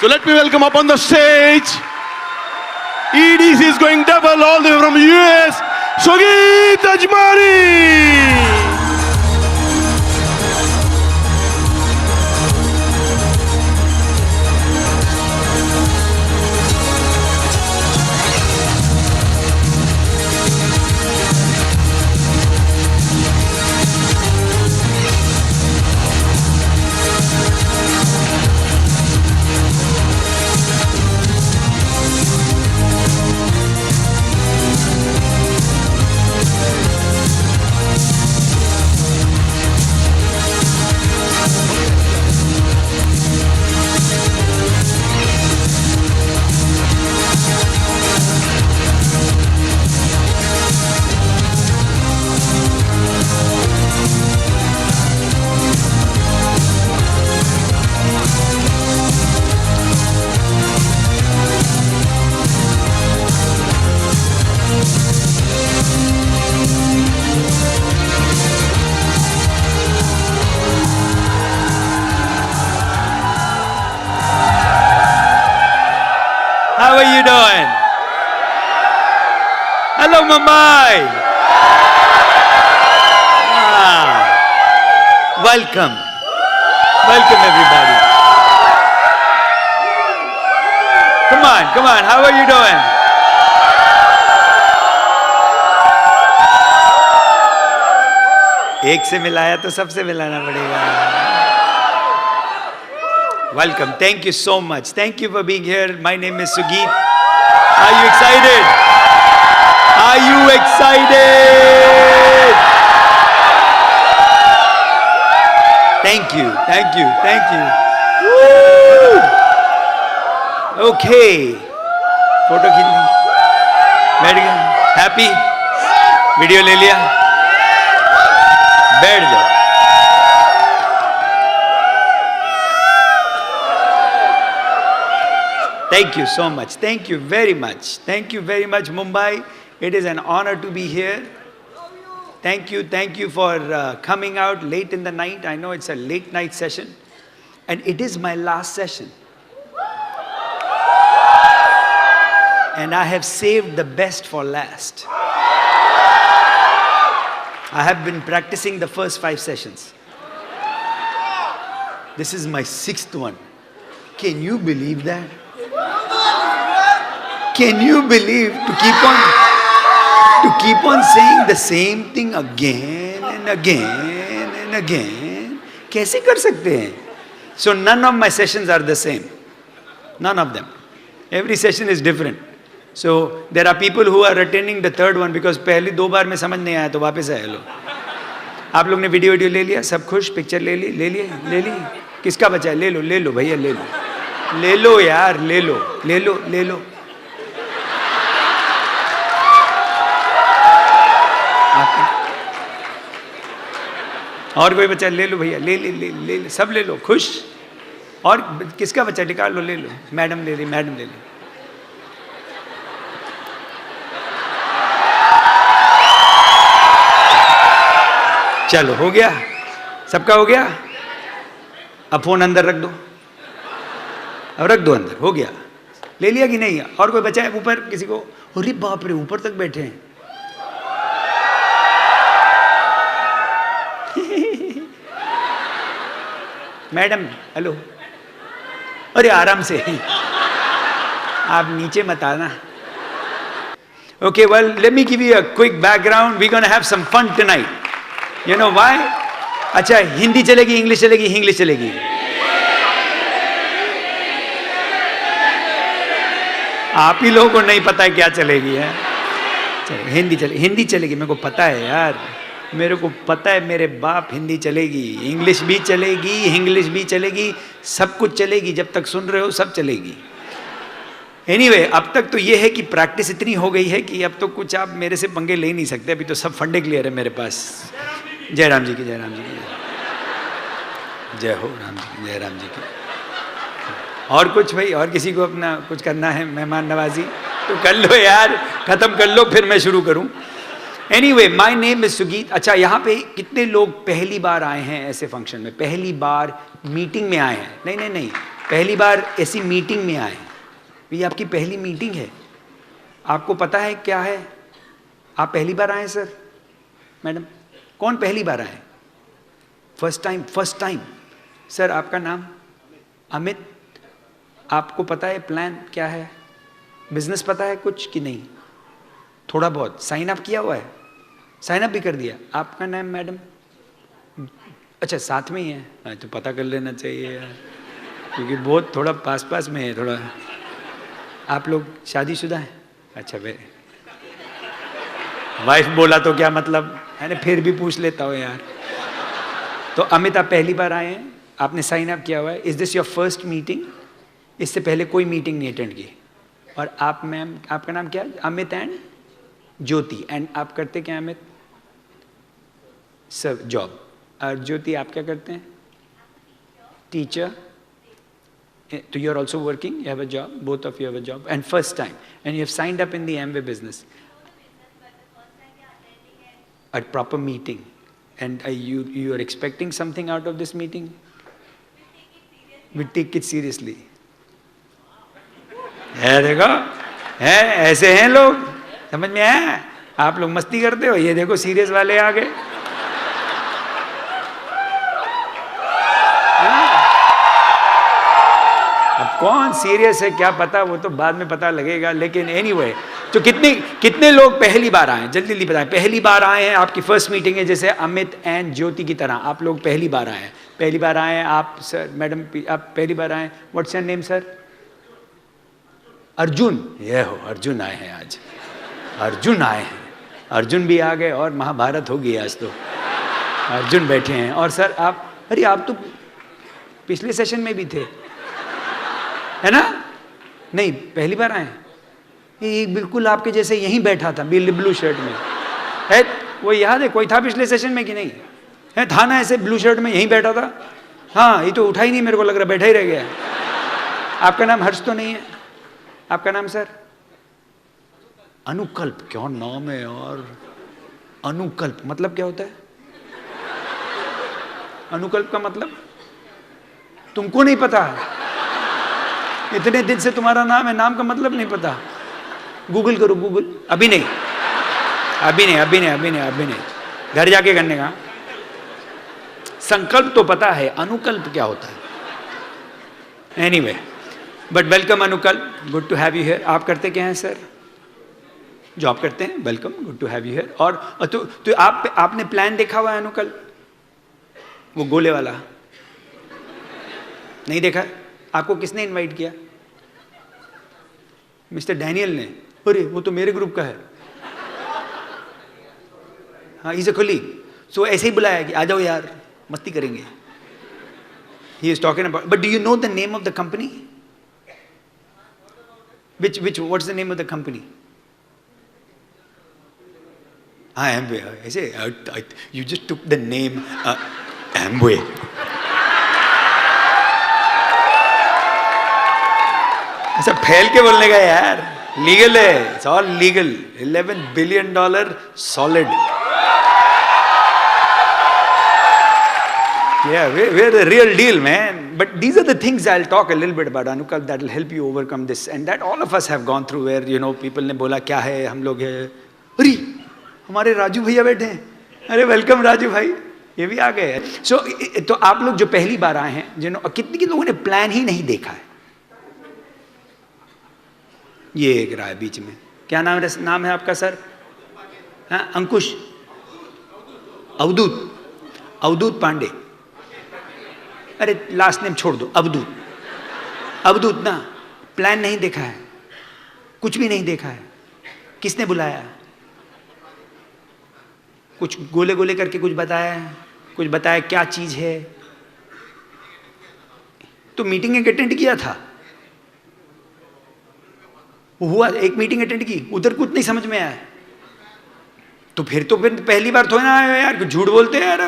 So let me welcome up on the stage. EDC is going double all the way from US, Sugit Ajmani. How are you doing? Hello, Mumbai. Wow. Welcome. Welcome, everybody. Come on. How are you doing? एक से मिलाया तो सबसे मिलाना पड़ेगा. Welcome. Thank you so much. Thank you for being here. My name is Sugit. Are you excited? Are you excited? Thank you. Woo! Okay. Photo खींच ली. बैठ गए. Happy? वीडियो ले लिया. बैठ जाओ. Thank you so much. Thank you very much, Mumbai. It is an honor to be here. Thank you for coming out late in the night. I know it's a late night session. And it is my last session. And I have saved the best for last. I have been practicing the first 5 sessions. This is my 6th one. Can you believe that? Can you believe to keep on saying the same thing again and again? कैसे कर सकते हैं? So none of my sessions are the same. None of them. Every session is different. So there are people who are attending the 3rd one because पहली 2 बार में समझ नहीं आया तो वापस आए लो. आप लोग ने वीडियो ले लिया, सब खुश, पिक्चर ले ली. किसका बचा है? ले लो भैया, ले लो यार, ले लो. और कोई बच्चा? ले लो भैया, ले सब ले लो, खुश. और किसका बच्चा? निकाल लो, ले लो. मैडम ले ली. चलो, हो गया, सबका हो गया. अब फोन अंदर रख दो. अब रख दो अंदर. हो गया. ले लिया कि नहीं? और कोई बच्चा है ऊपर? किसी को? अरे बाप रे, ऊपर तक बैठे हैं. Madam, hello. अरे आराम से, आप नीचे मत आना. Okay, well, let me give you a quick background. We're going to have some fun tonight. You know why? अच्छा, हिंदी चलेगी, इंग्लिश चलेगी. आप ही लोगों को नहीं पता है क्या चलेगी है. हिंदी चलेगी. मेरे को पता है यार. मेरे को पता है, मेरे बाप. हिंदी चलेगी, इंग्लिश भी चलेगी, सब कुछ चलेगी. जब तक सुन रहे हो सब चलेगी. Anyway, अब तक तो ये है कि प्रैक्टिस इतनी हो गई है कि अब तो कुछ आप मेरे से पंगे ले नहीं सकते. अभी तो सब फंडे क्लियर है मेरे पास. जय राम जी की. जय हो राम जी की. जय राम जी की. और कुछ भाई, और किसी को अपना कुछ करना है, मेहमान नवाजी, तो कर लो यार, खत्म कर लो, फिर मैं शुरू करूं. Anyway, my name is Sugit. अच्छा, यहाँ पे कितने लोग पहली बार आए हैं ऐसे फंक्शन में? पहली बार मीटिंग में आए हैं? नहीं, पहली बार ऐसी मीटिंग में आए, ये आपकी पहली मीटिंग है, आपको पता है क्या है? आप पहली बार आए सर? मैडम, कौन पहली बार आए? First time. सर आपका नाम? अमित। आपको पता है प्लान क्या है? बिजनेस पता है कुछ कि नहीं? थोड़ा बहुत। साइन अप किया हुआ है? साइन अप भी कर दिया? आपका नाम मैडम? अच्छा, साथ में ही है, तो पता कर लेना चाहिए यार, क्योंकि बहुत थोड़ा पास में है थोड़ा। आप लोग शादीशुदा हैं? अच्छा, वे वाइफ बोला तो क्या मतलब है ना, फिर भी पूछ लेता हूँ यार। तो अमित, आप पहली बार आए हैं, आपने साइन अप किया हुआ है। Is this your first meeting? इससे पहले कोई मीटिंग नहीं अटेंड की? और आप मैम, आपका नाम क्या है? Amit and Jyoti. एंड आप करते क्या अमित? Sir job. और ज्योति आप क्या करते हैं? टीचर। तो you are also working, you have a job, both of you have a job, and first time, and you have signed up in the Amway business, a proper meeting, and you are expecting something out of this meeting? We take it seriously. है देखो, है ऐसे हैं लोग, समझ में आया? आप लोग मस्ती करते हो, ये देखो सीरियस वाले आ गए। अब कौन सीरियस है क्या पता, वो तो बाद में पता लगेगा। लेकिन एनीवे, तो कितने लोग पहली बार आए? जल्दी बताएं, पहली बार आए हैं, आपकी फर्स्ट मीटिंग है, जैसे अमित एंड ज्योति की तरह आप लोग पहली बार आए हैं। पहली बार आए हैं आप सर, मैडम आप पहली बार आए। What's your name sir? Arjun. ये हो, अर्जुन आए हैं आज, अर्जुन आए हैं, अर्जुन भी आ गए और महाभारत होगी आज तो। अर्जुन बैठे हैं। और सर आप, अरे आप तो पिछले सेशन में भी थे, है ना? नहीं, पहली बार आए? ये बिल्कुल आपके जैसे यहीं बैठा था, ब्लू शर्ट में है, वो याद है? कोई था पिछले सेशन में कि नहीं है? था ना, ऐसे ब्लू शर्ट में यहीं बैठा था। हाँ, ये तो उठा ही नहीं, मेरे को लग रहा बैठा ही रह गया। आपका नाम हर्ष तो नहीं है? आपका नाम सर? अनुकल्प। क्या नाम है यार, अनुकल्प मतलब क्या होता है? अनुकल्प का मतलब तुमको नहीं पता? इतने दिन से तुम्हारा नाम है, नाम का मतलब नहीं पता? गूगल करो, गूगल। अभी नहीं, घर जाके करने का। संकल्प तो पता है, अनुकल्प क्या होता है? Anyway, but welcome Anukalp, good to have you here. आप करते क्या हैं सर? जॉब करते हैं, welcome, good to have you here. और तो आपने प्लान देखा हुआ है अनुकल्प? वो गोले वाला नहीं देखा? आपको किसने इनवाइट किया? मिस्टर डैनियल ने। अरे वो तो मेरे ग्रुप का है। हाँ, इज अ कलीग, सो ऐसे ही बुलाया कि आ जाओ यार, मस्ती करेंगे। He is talking about, but do you know the name of the company? which what's the name of the company? Amway. I say you just took the name Amway. ऐसा फैल के बोलने का यार, लीगल है, it's all legal. $11 billion solid. Yeah, we're the real deal, man. But these are the things I'll talk a little bit about, Anukalp, that will help you overcome this, and that all of us have gone through, where you know people ने बोला क्या है, हम लोग है, अरे हमारे राजू भैया बैठे हैं, अरे वेलकम राजू भाई, ये भी आ गए। So तो आप लोग जो पहली बार आए हैं, जिन्होंने, कितने लोगों ने प्लान ही नहीं देखा है? ये एक रहा है बीच में। क्या नाम है आपका सर? हाँ, अंकुश, अवधूत पांडे। अरे लास्ट नेम छोड़ दो, अवधूत ना। प्लान नहीं देखा है, कुछ भी नहीं देखा है। किसने बुलाया? कुछ गोले करके कुछ बताया क्या चीज है? तो मीटिंग एक अटेंड किया था, हुआ एक मीटिंग अटेंड की, उधर कुछ नहीं समझ में आया, तो फिर पहली बार थोड़ा ना आया यार, झूठ बोलते हैं यार।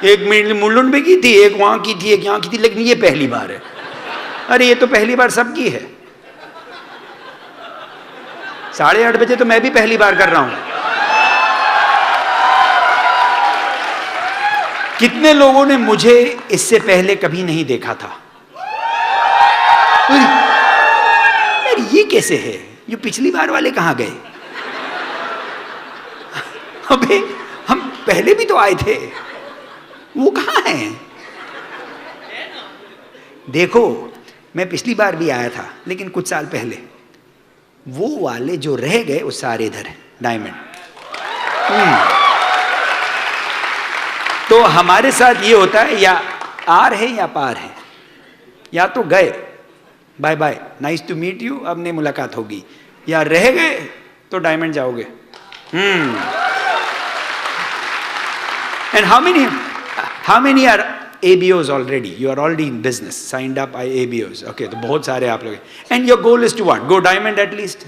एक मुंडन में की थी, एक वहां की थी, एक यहाँ की थी, लेकिन ये पहली बार है। अरे ये तो पहली बार सबकी है। 8:30 बजे तो मैं भी पहली बार कर रहा हूं। कितने लोगों ने मुझे इससे पहले कभी नहीं देखा था? यार ये कैसे है, ये पिछली बार वाले कहाँ गए? अबे हम पहले भी तो आए थे, वो कहाँ हैं? देखो मैं पिछली बार भी आया था लेकिन कुछ साल पहले, वो वाले जो रह गए वो सारे इधर हैं, डायमंड। तो हमारे साथ ये होता है, या आर है या पार है, या तो गए bye bye nice to meet you, अब नहीं मुलाकात होगी, या रह गए तो डायमंड जाओगे। And how many are ABOs already? You are already in business, signed up by ABOs. Okay, तो बहुत सारे आप लोग हैं। And your goal is to what? Go diamond at least?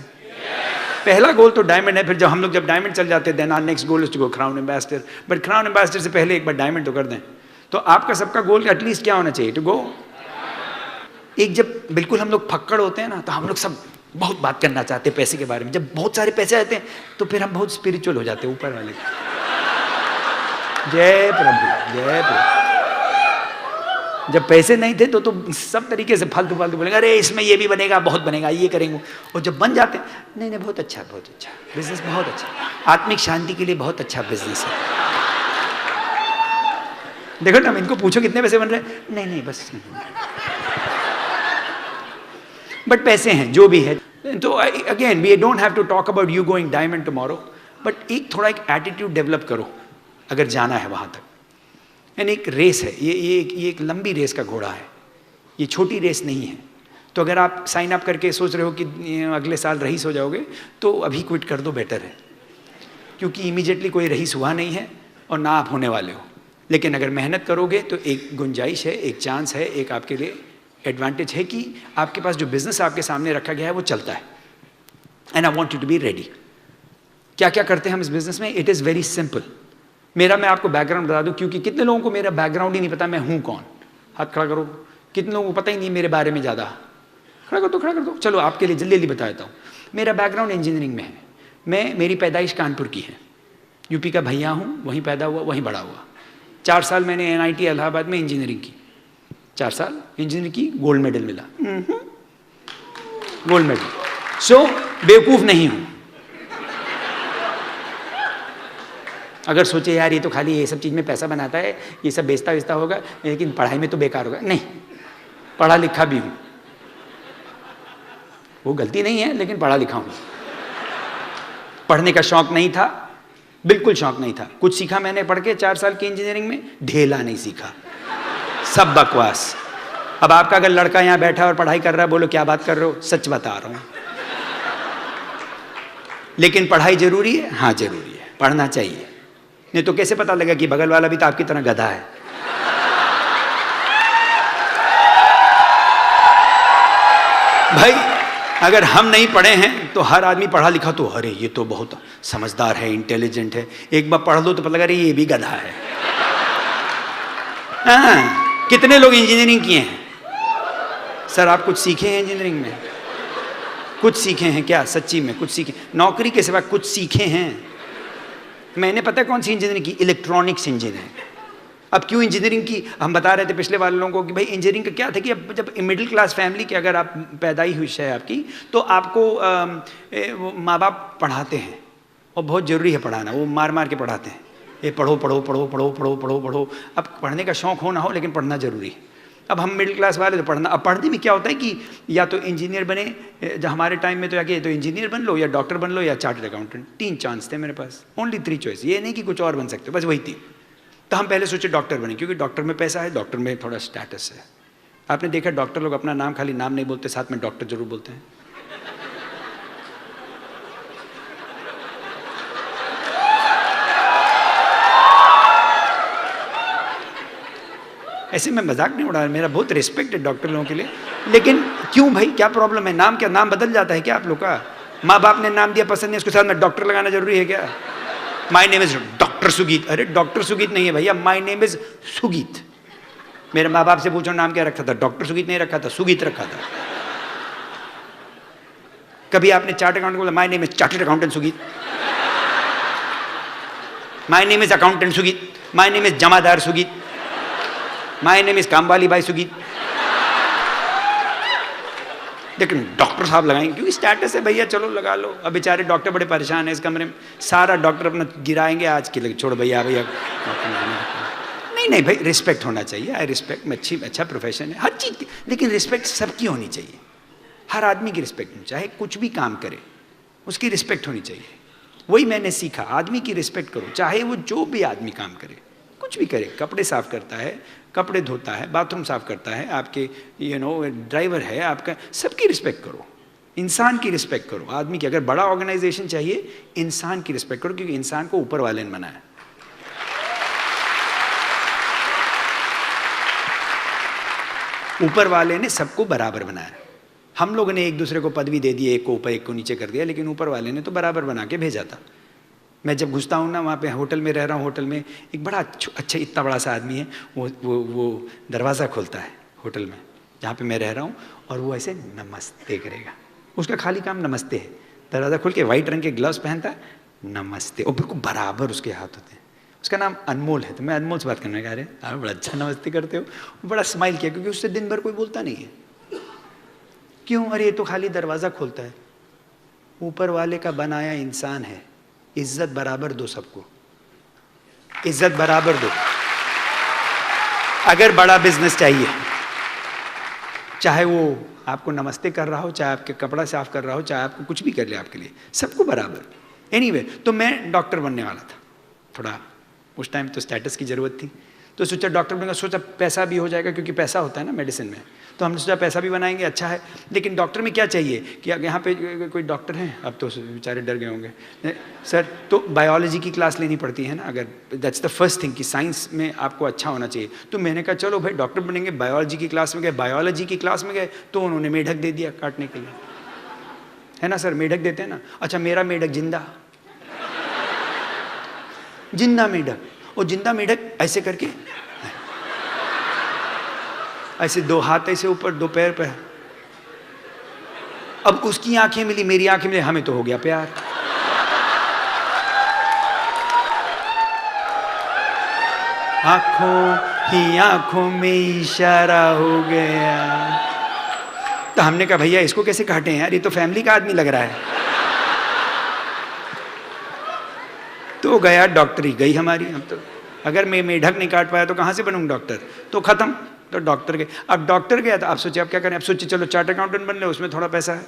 पहला गोल तो डायमंड है, फिर जब डायमंड चल जाते हैं then our next goal is to go crown ambassador. But crown ambassador से पहले एक बार डायमंड तो कर दें। तो आपका सबका गोल एटलीस्ट क्या होना चाहिए? To go. एक जब बिल्कुल हम लोग फक्कड़ होते हैं ना, तो हम लोग सब बहुत बात करना चाहते हैं पैसे के बारे में। जब बहुत सारे पैसे आते हैं तो फिर हम बहुत स्पिरिचुअल हो जाते हैं ऊपर वाले। जय प्रभु जय प्रभु। जब पैसे नहीं थे तो सब तरीके से फालतू बोलेंगे, अरे इसमें ये भी बनेगा, बहुत बनेगा, ये करेंगे। और जब बन जाते हैं, नहीं बहुत अच्छा बिजनेस, बहुत अच्छा, आत्मिक शांति के लिए बहुत अच्छा बिजनेस है। देखो ना, इनको पूछो कितने पैसे बन रहे हैं, नहीं बस नहीं। बट पैसे हैं जो भी है। तो again we don't have to talk about you going diamond tomorrow, but एक थोड़ा एक एटीट्यूड डेवलप करो अगर जाना है वहां तक। यानी एक रेस है, ये एक लंबी रेस का घोड़ा है, ये छोटी रेस नहीं है। तो अगर आप साइन अप करके सोच रहे हो कि अगले साल रईस हो जाओगे, तो अभी क्विट कर दो, बेटर है। क्योंकि इमीडिएटली कोई रईस हुआ नहीं है और ना आप होने वाले हो। लेकिन अगर मेहनत करोगे तो एक गुंजाइश है, एक चांस है, एक आपके लिए एडवांटेज है कि आपके पास जो बिजनेस आपके सामने रखा गया है वो चलता है। And I want you to be ready. क्या क्या करते हैं हम इस बिजनेस में? It is very simple. मैं आपको बैकग्राउंड बता दूं, क्योंकि कितने लोगों को मेरा बैकग्राउंड ही नहीं पता, मैं हूं कौन। हाथ खड़ा करो। कितने लोगों को पता ही नहीं मेरे बारे में ज़्यादा? खड़ा कर दो। चलो आपके लिए जल्दी बता देता हूँ। मेरा बैकग्राउंड इंजीनियरिंग में है। मेरी पैदाइश कानपुर की है, यूपी का भैया हूँ, वहीं पैदा हुआ वहीं बड़ा हुआ। 4 साल मैंने NIT इलाहाबाद में इंजीनियरिंग की, 4 साल इंजीनियरिंग की, गोल्ड मेडल मिला, गोल्ड मेडल। सो बेवकूफ़ नहीं हूँ। अगर सोचे यार ये तो खाली ये सब चीज़ में पैसा बनाता है, ये सब बेचता होगा, लेकिन पढ़ाई में तो बेकार होगा, नहीं, पढ़ा लिखा भी हूँ। वो गलती नहीं है, लेकिन पढ़ा लिखा हूँ। पढ़ने का शौक नहीं था, बिल्कुल शौक नहीं था। कुछ सीखा मैंने पढ़ के 4 साल की इंजीनियरिंग में, ढेला नहीं सीखा, सब बकवास। अब आपका अगर लड़का यहाँ बैठा और पढ़ाई कर रहा है, बोलो क्या बात कर रहे हो? सच बता रहा हूँ। लेकिन पढ़ाई जरूरी है? हाँ जरूरी है, पढ़ना चाहिए। नहीं तो कैसे पता लगा कि बगल वाला भी तो आपकी तरह गधा है? भाई अगर हम नहीं पढ़े हैं तो हर आदमी पढ़ा लिखा तो अरे ये तो बहुत समझदार है, इंटेलिजेंट है। एक बार पढ़ लो तो पता लगा अरे ये भी गधा है। हाँ, कितने लोग इंजीनियरिंग किए हैं? सर आप कुछ सीखे हैं इंजीनियरिंग में? कुछ सीखे हैं क्या? सच्ची में कुछ सीखे? नौकरी के सिवा कुछ सीखे हैं? मैंने पता है कौन सी इंजीनियरिंग की? Electronics engineering. अब क्यों इंजीनियरिंग की? हम बता रहे थे पिछले वाले लोगों को कि भाई इंजीनियरिंग का क्या था कि अब जब मिडिल क्लास फैमिली की अगर आप पैदाई हुई है आपकी, तो आपको माँ बाप पढ़ाते हैं और बहुत ज़रूरी है पढ़ाना। वो मार के पढ़ाते हैं, ये पढ़ो पढ़ो पढ़ो पढ़ो पढ़ो पढ़ो पढ़ो। अब पढ़ने का शौक़ हो ना हो, लेकिन पढ़ना ज़रूरी है। अब हम मिडिल क्लास वाले तो पढ़ना। अब पढ़ने में क्या होता है कि या तो इंजीनियर बने, जब हमारे टाइम में तो जाके तो इंजीनियर बन लो, या डॉक्टर बन लो, या चार्टर्ड अकाउंटेंट। 3 चांस थे मेरे पास, ओनली 3 चॉइस। ये नहीं कि कुछ और बन सकते, बस वही 3। तो हम पहले सोचे डॉक्टर बने, क्योंकि डॉक्टर में पैसा है, डॉक्टर में थोड़ा स्टेटस है। आपने देखा डॉक्टर लोग अपना नाम खाली नाम नहीं बोलते, साथ में डॉक्टर जरूर बोलते हैं। ऐसे मैं मजाक नहीं उड़ा रहा, मेरा बहुत रिस्पेक्ट है डॉक्टर लोगों के लिए। लेकिन क्यों भाई, क्या प्रॉब्लम है? नाम क्या, नाम बदल जाता है क्या आप लोग का? माँ बाप ने नाम दिया, पसंद नहीं, उसके साथ में डॉक्टर लगाना जरूरी है क्या? My name is doctor Sugeet. अरे डॉक्टर सुगीत नहीं है भैया, माय नेम इज सुगीत। मेरे माँ बाप से पूछो नाम क्या रखा था? डॉक्टर सुगीत नहीं रखा था, सुगीत रखा था। कभी आपने चार्ट अकाउंटेंट बोला my name is chartered accountant Sugeet, my name is accountant Sugeet, my name is जमादार सुगीत, माय नेम इज कामवाली बाई सुगीत? लेकिन डॉक्टर साहब लगाएंगे क्योंकि स्टेटस है भैया, चलो लगा लो। अब बेचारे डॉक्टर बड़े परेशान हैं इस कमरे में, सारा डॉक्टर अपना गिराएंगे आज के लिए, छोड़ भैया भैया। नहीं नहीं भाई, रिस्पेक्ट होना चाहिए। आई रिस्पेक्ट, अच्छा प्रोफेशन है हर चीज़ की, लेकिन रिस्पेक्ट सबकी होनी चाहिए। हर आदमी की रिस्पेक्ट होनी, चाहे कुछ भी काम करे उसकी रिस्पेक्ट होनी चाहिए। वही मैंने सीखा, आदमी की रिस्पेक्ट करो, चाहे वो जो भी आदमी काम करे, कुछ भी करे, कपड़े साफ करता है, कपड़े धोता है, बाथरूम साफ करता है, आपके ड्राइवर है आपका, सबकी रिस्पेक्ट करो, इंसान की रिस्पेक्ट करो। आदमी की, अगर बड़ा ऑर्गेनाइजेशन चाहिए, इंसान की रिस्पेक्ट करो, क्योंकि इंसान को ऊपर वाले ने बनाया। ऊपर वाले ने सबको बराबर बनाया। हम लोगों ने एक दूसरे को पदवी दे दी, एक को ऊपर एक को नीचे कर दिया, लेकिन ऊपर वाले ने तो बराबर बना के भेजा था। मैं जब घुसता हूँ ना, वहाँ पे होटल में रह रहा हूँ, होटल में एक बड़ा अच्छा इतना बड़ा सा आदमी है, वो दरवाज़ा खोलता है होटल में जहाँ पे मैं रह रहा हूँ, और वो ऐसे नमस्ते करेगा। उसका खाली काम नमस्ते है। दरवाज़ा खोल के वाइट रंग के ग्लव्स पहनता है, नमस्ते, और बिल्कुल बराबर उसके हाथ होते हैं। उसका नाम अनमोल है, तो मैं अनमोल से बात करने का, अरे आप बड़ा अच्छा नमस्ते करते हो। वो बड़ा स्माइल किया, क्योंकि उससे दिन भर कोई बोलता नहीं है। क्यों? अरे ये तो खाली दरवाज़ा खोलता है। ऊपर वाले का बनाया इंसान है, इज्जत बराबर दो सबको, इज्जत बराबर दो। अगर बड़ा बिजनेस चाहिए, चाहे वो आपको नमस्ते कर रहा हो, चाहे आपके कपड़ा साफ कर रहा हो, चाहे आपको कुछ भी कर ले आपके लिए, सबको बराबर। एनीवे, तो मैं डॉक्टर बनने वाला था। थोड़ा उस टाइम तो स्टेटस की ज़रूरत थी, तो सोचा डॉक्टर बनूंगा। सोचा पैसा भी हो जाएगा, क्योंकि पैसा होता है ना मेडिसिन में, तो हमने सोचा पैसा भी बनाएंगे, अच्छा है। लेकिन डॉक्टर में क्या चाहिए कि यहाँ पे कोई डॉक्टर हैं, अब तो बेचारे डर गए होंगे सर, तो बायोलॉजी की क्लास लेनी पड़ती है ना, अगर दैट्स द फर्स्ट थिंग कि साइंस में आपको अच्छा होना चाहिए। तो मैंने कहा चलो भाई डॉक्टर बनेंगे। बायोलॉजी की क्लास में गए, बायोलॉजी की क्लास में गए तो उन्होंने मेढक दे दिया काटने के लिए, है ना सर, मेढक देते हैं ना। अच्छा, मेरा मेढक जिंदा मेढक, और जिंदा मेढक ऐसे करके, ऐसे दो हाथ ऐसे ऊपर, दो पैर पे। अब उसकी आंखें मिली, मेरी आंखें मिली, हमें तो हो गया प्यार। आंखों ही आंखों में इशारा हो गया। तो हमने कहा भैया इसको कैसे काटे यार, ये तो फैमिली का आदमी लग रहा है। तो गया, डॉक्टरी गई हमारी। हम तो, अगर मैं मेढक नहीं काट पाया तो कहाँ से बनूंगा डॉक्टर, तो खत्म। तो डॉक्टर गए। अब डॉक्टर गया, तो आप सोचिए अब क्या करें। अब सोचिए चलो चार्ट अकाउंटेंट बन ले, उसमें थोड़ा पैसा है।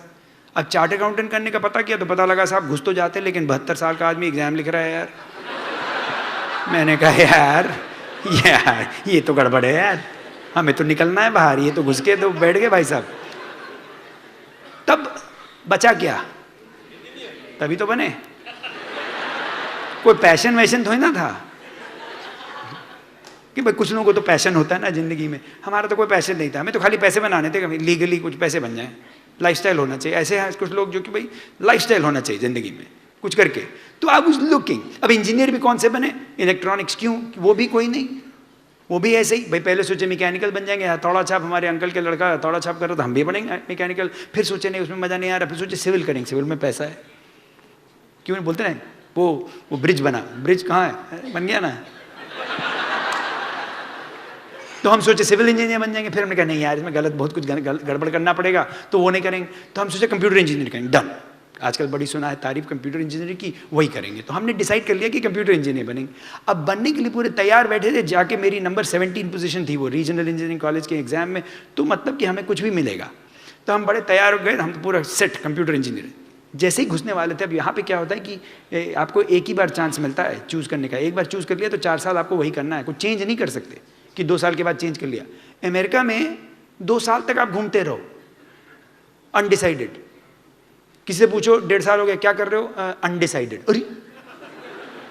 अब चार्ट अकाउंटेंट करने का पता किया, तो पता लगा साहब घुस तो जाते, लेकिन 72 साल का आदमी एग्जाम लिख रहा है यार। मैंने कहा यार ये तो गड़बड़ है यार, हमें तो निकलना है बाहर, ये तो घुस के तो बैठ गए भाई साहब। तब बचा क्या, तभी तो बने। कोई पैशन वैशन थोड़ी ना था कि भाई कुछ लोगों को तो पैशन होता है ना जिंदगी में, हमारा तो कोई पैशन नहीं था। हमें तो खाली पैसे बनाने थे, लीगली कुछ पैसे बन जाए, लाइफस्टाइल होना चाहिए। ऐसे हैं कुछ लोग जो कि भाई लाइफस्टाइल होना चाहिए जिंदगी में कुछ करके। तो आप उस लुकिंग, अब इंजीनियर भी कौन से बने, इलेक्ट्रॉनिक्स, क्यों, वो भी कोई नहीं, वो भी ऐसे ही भाई। पहले सोचे मैकेनिकल बन जाएंगे, हथौड़ा छाप, हमारे अंकल के लड़का हथौड़ा छाप कर रहा था, हम भी बनेंगे मैकेनिकल। फिर सोचे नहीं उसमें मजा नहीं आ रहा, फिर सोचे सिविल करेंगे, सिविल में पैसा है, क्यों नहीं बोलते ना। वो ब्रिज बना, ब्रिज कहाँ है, बन गया ना। तो हम सोचे सिविल इंजीनियर बन जाएंगे। फिर हमने कहा नहीं यार, इसमें गलत, बहुत कुछ गड़बड़ करना पड़ेगा, तो वो नहीं करेंगे। तो हम सोचे कंप्यूटर इंजीनियर करेंगे, डन। आजकल बड़ी सुना है तारीफ कंप्यूटर इंजीनियर की, वही करेंगे। तो हमने डिसाइड कर लिया कि कंप्यूटर इंजीनियर बनेंगे। अब बनने के लिए पूरे तैयार बैठे थे, जाके मेरी नंबर 17 पोजीशन थी वो रीजनल इंजीनियरिंग कॉलेज के एग्जाम में, तो मतलब कि हमें कुछ भी मिलेगा। तो हम बड़े तैयार हो गए, हम तो पूरा सेट कंप्यूटर इंजीनियर। जैसे ही घुसने वाले थे, अब यहाँ पे क्या होता है कि आपको एक ही बार चांस मिलता है चूज़ करने का। एक बार चूज़ कर लिया तो 4 साल आपको वही करना है, कुछ चेंज नहीं कर सकते कि 2 साल के बाद चेंज कर लिया। अमेरिका में 2 साल तक आप घूमते रहो अनडिसाइडेड। किसी से पूछो 1.5 साल हो गया क्या कर रहे हो, अनडिसाइडेड। अरे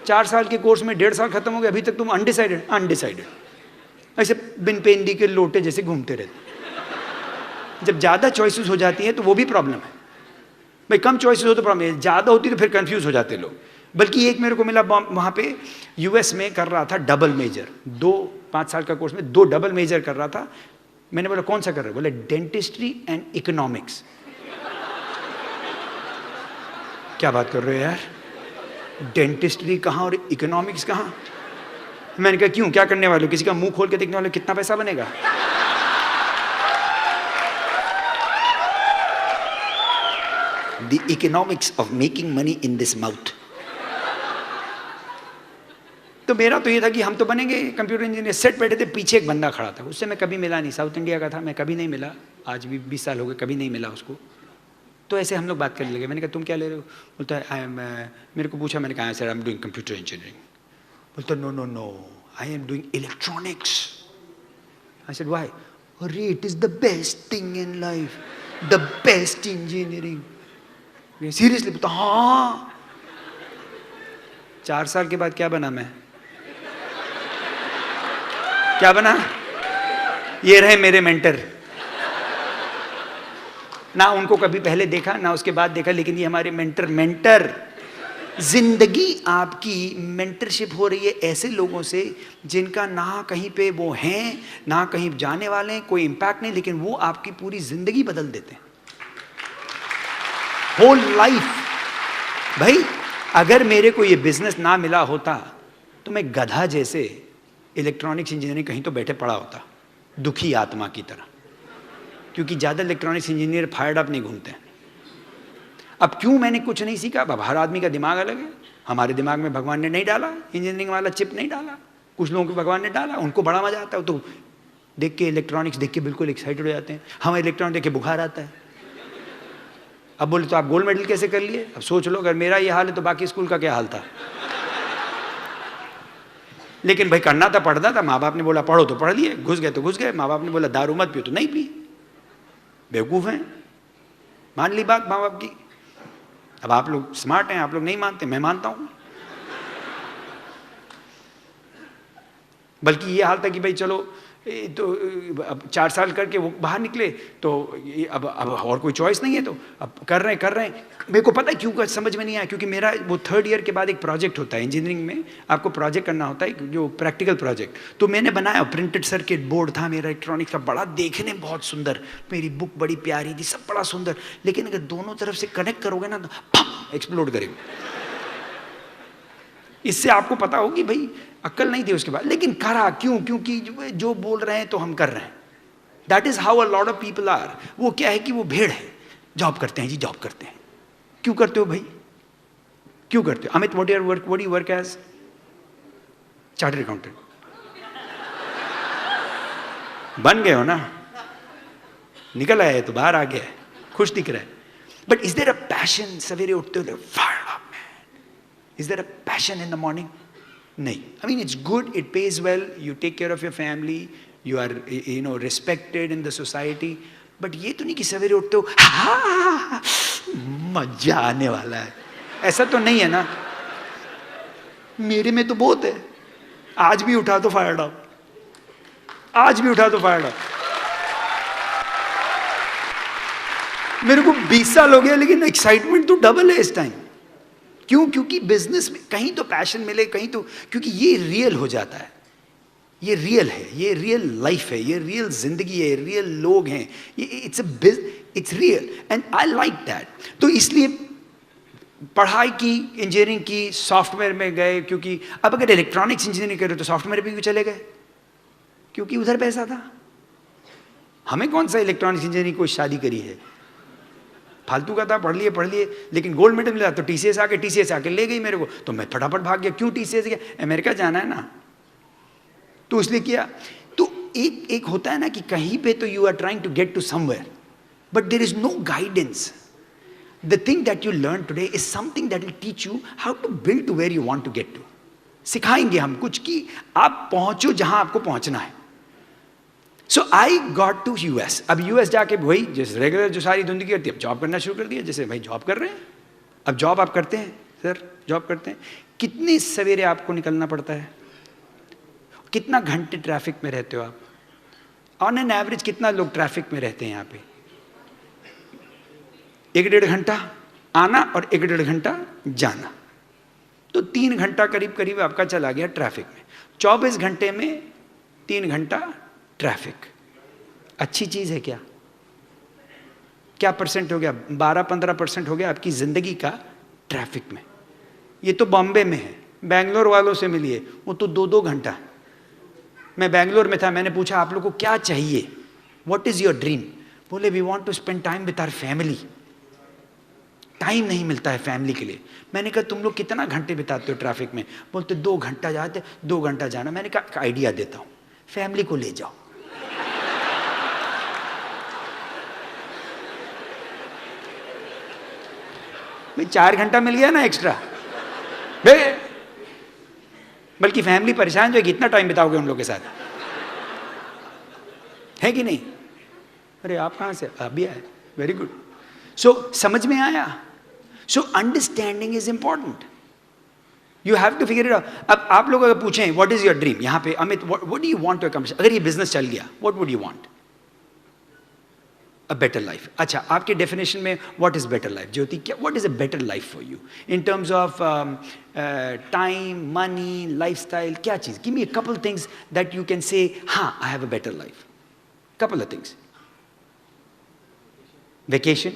4 साल के कोर्स में 1.5 साल खत्म हो गया, अभी तक तुम अनडिसाइडेड। ऐसे बिन पेंडी के लोटे जैसे घूमते रहते। जब ज़्यादा चॉइसेस हो जाती है तो वो भी प्रॉब्लम है भाई। कम चॉइसेस हो तो प्रॉब्लम है, ज़्यादा होती तो फिर कंफ्यूज हो जाते लोग। बल्कि एक मेरे को मिला वहाँ पे यूएस में कर रहा था डबल मेजर, 5 साल का कोर्स में 2 डबल मेजर कर रहा था। मैंने बोला कौन सा कर रहे हो, बोले डेंटिस्ट्री एंड इकोनॉमिक्स। क्या बात कर रहे हो यार, डेंटिस्ट्री कहाँ और इकोनॉमिक्स कहाँ। मैंने कहा क्यों, क्या करने वाले हो, किसी का मुंह खोल के देखने वाले, कितना पैसा बनेगा। The economics of making money in this mouth. तो मेरा तो ये था कि हम तो बनेंगे कंप्यूटर इंजीनियर। सेट बैठे थे, पीछे एक बंदा खड़ा था, उससे मैं कभी मिला नहीं, साउथ इंडिया का था, मैं कभी नहीं मिला, आज भी 20 साल हो गए, कभी नहीं मिला उसको। तो ऐसे हम लोग बात करने लगे, मैंने कहा तुम क्या ले रहे हो? बोलता है आई एम, मेरे को पूछा, मैंने कहा sir I am doing computer engineering. बोलता no no no I am doing electronics. I said why? अरे it is the best thing in life, the best engineering. Seriously? बोलता हाँ। 4 साल के बाद क्या बना मैं? क्या बना? ये रहे मेरे मेंटर। ना उनको कभी पहले देखा ना उसके बाद देखा, लेकिन ये हमारे मेंटर। जिंदगी आपकी मेंटरशिप हो रही है ऐसे लोगों से जिनका ना कहीं पे वो हैं ना कहीं जाने वाले हैं, कोई इंपैक्ट नहीं, लेकिन वो आपकी पूरी जिंदगी बदल देते हैं, होल लाइफ। भाई अगर मेरे को ये बिजनेस ना मिला होता तो मैं गधा जैसे इलेक्ट्रॉनिक्स इंजीनियरिंग कहीं तो बैठे पड़ा होता, दुखी आत्मा की तरह, क्योंकि ज़्यादा इलेक्ट्रॉनिक्स इंजीनियर फायर्ड अप नहीं घूमते हैं। अब क्यों मैंने कुछ नहीं सीखा? अब हर आदमी का दिमाग अलग है, हमारे दिमाग में भगवान ने नहीं डाला इंजीनियरिंग वाला चिप, नहीं डाला, कुछ लोगों को भगवान ने डाला, उनको बड़ा मजा आता है, तो देख के इलेक्ट्रॉनिक्स देख के बिल्कुल एक्साइटेड हो जाते हैं। हमें इलेक्ट्रॉनिक देख के बुखार आता है। अब बोले तो आप गोल्ड मेडल कैसे कर लिए? अब सोच लो, अगर मेरा ये हाल है तो बाकी स्कूल का क्या हाल था। लेकिन भाई करना था, पढ़ना था, माँ बाप ने बोला पढ़ो तो पढ़ लिए, घुस गए तो घुस गए, माँ बाप ने बोला दारू मत पियो तो नहीं पी, बेवकूफ़ हैं, मान ली बात माँ बाप की। अब आप लोग स्मार्ट हैं, आप लोग नहीं मानते, मैं मानता हूं। बल्कि ये हाल था कि भाई चलो तो अब 4 साल करके वो बाहर निकले, तो अब और कोई चॉइस नहीं है, तो अब कर रहे हैं। मेरे को पता है क्यों समझ में नहीं आया, क्योंकि मेरा वो 3rd ईयर के बाद एक प्रोजेक्ट होता है इंजीनियरिंग में, आपको प्रोजेक्ट करना होता है जो प्रैक्टिकल प्रोजेक्ट। तो मैंने बनाया, प्रिंटेड सर्किट बोर्ड था मेरा इलेक्ट्रॉनिक्स का, बड़ा देखने में बहुत सुंदर, मेरी बुक बड़ी प्यारी थी, सब बड़ा सुंदर, लेकिन अगर दोनों तरफ से कनेक्ट करोगे ना तो एक्सप्लोड करेगा। इससे आपको पता होगी भाई अक्ल नहीं थी उसके बाद, लेकिन करा क्यों? क्योंकि जो बोल रहे हैं तो हम कर रहे हैं। That is how a lot of people are. वो क्या है कि वो भेड़ है, जॉब करते हैं जी, जॉब करते हैं। क्यों करते हो भाई? क्यों करते हो? Amit, what do you work as? Chartered accountant. बन गए हो ना, निकल आए तो बाहर आ गया, खुश दिख रहा है। But is there a passion? सवेरे उठते हो fire up man, is there a passion in the morning? नहीं। I mean it's good, it pays well, you take care of your family, you are respected in the society, but ये तो नहीं कि सवेरे उठते हो हाँ मजा आने वाला है, ऐसा तो नहीं है ना। मेरे में तो बहुत है, आज भी उठा तो फायर अप, आज भी उठा तो फायर अप। मेरे को 20 साल हो गया, लेकिन एक्साइटमेंट तो डबल है इस टाइम। क्यों? क्योंकि बिजनेस में कहीं तो पैशन मिले, कहीं तो, क्योंकि ये रियल हो जाता है, ये रियल है, ये रियल लाइफ है, ये रियल जिंदगी है, रियल लोग हैं, ये it's real and I like that. तो इसलिए पढ़ाई की, इंजीनियरिंग की, सॉफ्टवेयर में गए, क्योंकि अब अगर इलेक्ट्रॉनिक्स इंजीनियरिंग करें तो सॉफ्टवेयर पे भी चले गए, क्योंकि उधर पैसा था। हमें कौन सा इलेक्ट्रॉनिक्स इंजीनियरिंग कोई शादी करी है, फालतू का था, पढ़ लिए, लेकिन गोल्ड मेडल मिला तो टीसीएस आके ले गई मेरे को, तो मैं फटाफट भाग गया। क्यों टीसीएस गया? अमेरिका जाना है ना, तो इसलिए किया। तो एक होता है ना कि कहीं पे तो you are trying to get to somewhere, but there is no guidance. The thing that you learn today is something that will teach you how to build to where you want to get to. सिखाएंगे हम कुछ कि आप पहुंचो जहां आपको पहुंचना है। सो आई गॉट टू यूएस। अब यूएस जाके वही जैसे रेगुलर जो सारी जिंदगी करती है, अब जॉब करना शुरू कर दिया, जैसे भाई जॉब कर रहे हैं। अब जॉब आप करते हैं सर, जॉब करते हैं, कितने सवेरे आपको निकलना पड़ता है, कितना घंटे ट्रैफिक में रहते हो आप? ऑन एन एवरेज कितना लोग ट्रैफिक में रहते हैं यहाँ पे? 1-1.5 घंटा आना और 1-1.5 घंटा जाना, तो 3 घंटा करीब आपका चला गया ट्रैफिक में। 24 घंटे में 3 घंटा ट्रैफिक। अच्छी चीज है क्या? क्या परसेंट हो गया? 12-15% हो गया आपकी जिंदगी का ट्रैफिक में। ये तो बॉम्बे में है, बैंगलोर वालों से मिलिए, वो तो 2-2 घंटा। मैं बैंगलोर में था, मैंने पूछा आप लोग को क्या चाहिए, व्हाट इज योर ड्रीम? बोले we want to spend time with our family. Time नहीं मिलता है फैमिली के लिए। मैंने कहा तुम लोग कितना घंटे बिताते हो ट्रैफिक में? बोलते 2 घंटा जाते, 2 घंटा जाना। मैंने कहा आइडिया देता हूँ, फैमिली को ले जाओ। भाई 4 घंटा मिल गया ना एक्स्ट्रा। बल्कि फैमिली परेशान जो है, कितना टाइम बिताओगे उन लोगों के साथ, है कि नहीं? अरे आप कहाँ से? आप भी आए, वेरी गुड। सो समझ में आया? So understanding is important, you have to figure it out. अब आप लोग अगर पूछें व्हाट इज योर ड्रीम, यहाँ पे Amit what do you want to accomplish, अगर ये बिजनेस चल गया, what would you want? A better life. अच्छा, आपके डेफिनेशन में what is better life? Jyoti, क्या what is a better life for you in terms of time, money, lifestyle? क्या चीज? Give me a couple things that you can say हाँ I have a better life. Couple of things. Vacation,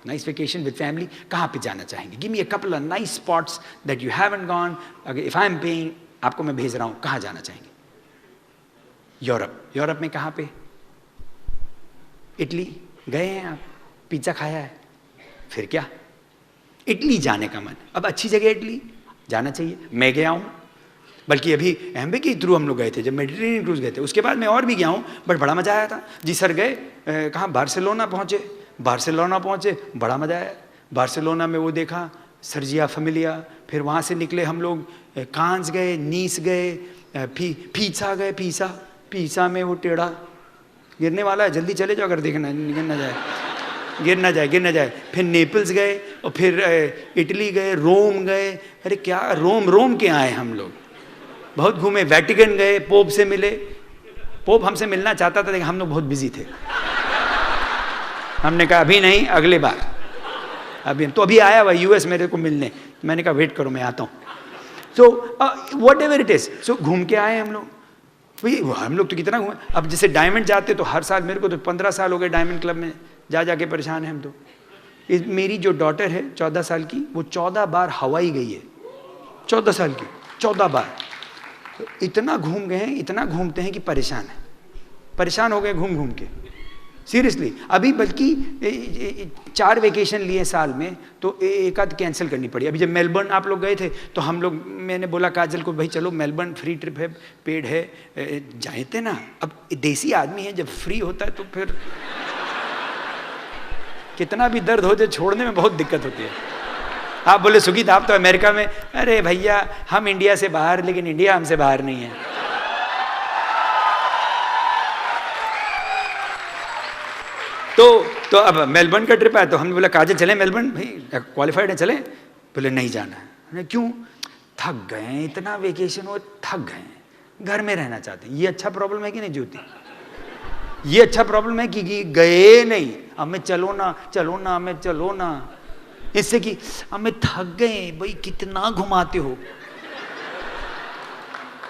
nice vacation with family, कहाँ पे जाना चाहेंगे? Give me a couple of nice spots that you haven't gone. अगर if I am paying, आपको मैं भेज रहा हूँ, कहाँ जाना चाहेंगे? यूरोप। यूरोप में कहाँ पे? इटली गए हैं आप? पिज्जा खाया है? फिर क्या? इटली जाने का मन। अब अच्छी जगह इटली जाना चाहिए। मैं गया हूँ, बल्कि अभी एम्बे के थ्रू हम लोग गए थे जब मेडिटेरेनियन क्रूज गए थे। उसके बाद मैं और भी गया हूँ, बट बड़ा मजा आया था जी। सर गए कहाँ? बार्सिलोना पहुँचे। बार्सिलोना पहुँचे, बड़ा मजा आया। बार्सिलोना में वो देखा सर्जिया फैमिलिया। फिर वहाँ से निकले हम लोग कांस गए, नीस गए, पीसा गए। पीसा में वो टेढ़ा गिरने वाला है, जल्दी चले जाओ अगर देखना गिर ना जाए। फिर नेपल्स गए और फिर इटली गए, रोम गए। अरे क्या रोम के आए हम लोग, बहुत घूमे। वेटिकन गए, पोप से मिले। पोप हमसे मिलना चाहता था लेकिन हम लोग बहुत बिजी थे। हमने कहा अभी नहीं, अगले बार। अभी आया हुआ यूएस मेरे को मिलने। मैंने कहा वेट करो, मैं आता हूँ। So whatever it is, so घूम के आए हम लोग। भाई हम लोग तो कितना घूमे। अब जैसे डायमंड जाते तो हर साल, मेरे को तो 15 साल हो गए डायमंड क्लब में जाके परेशान है हम तो। मेरी जो डॉटर है 14 साल की, वो 14 बार हवाई गई है। 14 साल की 14 बार। तो इतना घूम गए हैं, इतना घूमते हैं कि परेशान हो गए घूम के, सीरियसली। अभी बल्कि 4 वेकेशन लिए साल में, तो एक आध कैंसिल करनी पड़ी। अभी जब मेलबर्न आप लोग गए थे तो हम लोग, मैंने बोला काजल को, भाई चलो मेलबर्न फ्री ट्रिप है, पेड है, जाए थे ना। अब देसी आदमी है, जब फ्री होता है तो फिर कितना भी दर्द हो जाए छोड़ने में बहुत दिक्कत होती है। आप बोले सुगीत आप तो अमेरिका में, अरे भैया हम इंडिया से बाहर, लेकिन इंडिया हमसे बाहर नहीं है। तो अब मेलबर्न का ट्रिप आया तो हमने बोला काजल चले मेलबर्न, भाई क्वालिफाइड है चले? बोले नहीं जाना है। क्यों? थक गए हैं, इतना वेकेशन हो, थक गए हैं, घर में रहना चाहते हैं। ये अच्छा प्रॉब्लम है कि नहीं ज्योति? ये अच्छा प्रॉब्लम है कि गए नहीं, हमें चलो ना, इससे कि हमें थक गए। भाई कितना घुमाते हो,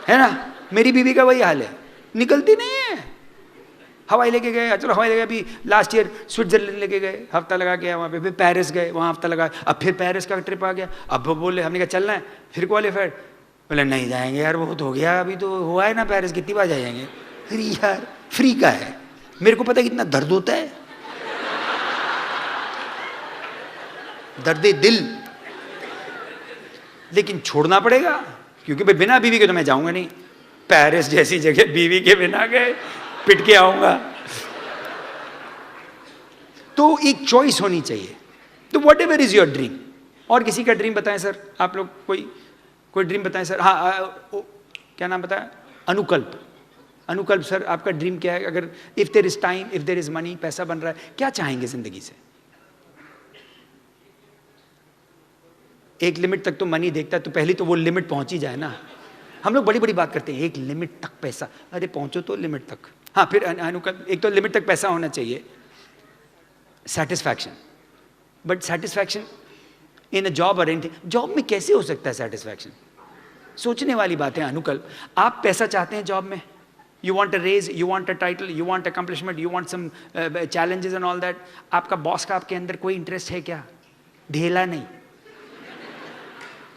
है ना? मेरी बीवी का वही हाल है, निकलती नहीं है। हवाई लेके गए, चलो हवाई लेके, अभी लास्ट ईयर स्विट्जरलैंड लेके गए, हफ्ता लगा के वहाँ पे। फिर पेरिस गए, वहाँ हफ्ता लगा। अब फिर पेरिस का ट्रिप आ गया। अब बोले, हमने कहा चलना है, फिर क्वालिफाइड। बोले नहीं जाएंगे यार, बहुत हो गया, अभी तो हुआ है ना पेरिस, कितनी बार जाएंगे? फिर यार फ्री का है, मेरे को पता है कितना दर्द होता है, दर्द दिल, लेकिन छोड़ना पड़ेगा क्योंकि भाई बिना बीवी के तो मैं जाऊंगा नहीं। पेरिस जैसी जगह बीवी के बिना गए पिट के आऊंगा। तो एक चॉइस होनी चाहिए। तो what ever is your dream. और किसी का ड्रीम बताएं सर, आप लोग कोई ड्रीम बताएं सर। हाँ, क्या नाम बताया? अनुकल्प सर, आपका ड्रीम क्या है? अगर if there is time, if there is money, पैसा बन रहा है, क्या चाहेंगे जिंदगी से? एक लिमिट तक तो मनी देखता है, तो पहले तो वो लिमिट पहुंच ही जाए ना। हम लोग बड़ी बड़ी बात करते हैं, एक लिमिट तक पैसा, अरे पहुंचो तो लिमिट तक। हाँ, फिर अनुकल्प, एक तो लिमिट तक पैसा होना चाहिए, satisfaction. But satisfaction in a job और एनीथिंग, जॉब में कैसे हो सकता है सेटिस्फैक्शन? सोचने वाली बात है अनुकल्प। आप पैसा चाहते हैं जॉब में, you want a raise, you want a title, you want accomplishment, you want some challenges and all that. आपका बॉस का आपके अंदर कोई इंटरेस्ट है क्या? ढेला नहीं।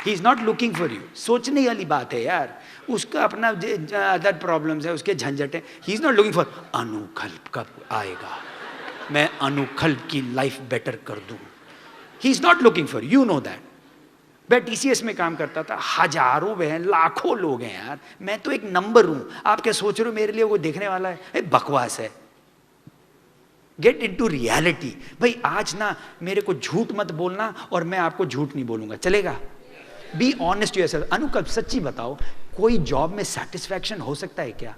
He is not looking for you. सोचने वाली बात है यार, उसका अपना अदर प्रॉब्लम्स है, उसके झंझट है। ही इज नॉट लुकिंग फॉर अनुकल्प कब आएगा, मैं अनुकल्प की लाइफ बेटर कर दूं। ही is not looking for, you know that. मैं टीसीएस में काम करता था, हजारों हैं, लाखों लोग हैं यार, मैं तो एक नंबर हूं। आप क्या सोच रहे हो मेरे लिए वो देखने वाला है? बकवास है। Get into reality. भाई आज ना मेरे को झूठ मत बोलना और मैं आपको झूठ नहीं बोलूंगा, चलेगा? Be honest yourself. अनुकल्प सच्ची बताओ, कोई जॉब में सेटिस्फैक्शन हो सकता है क्या?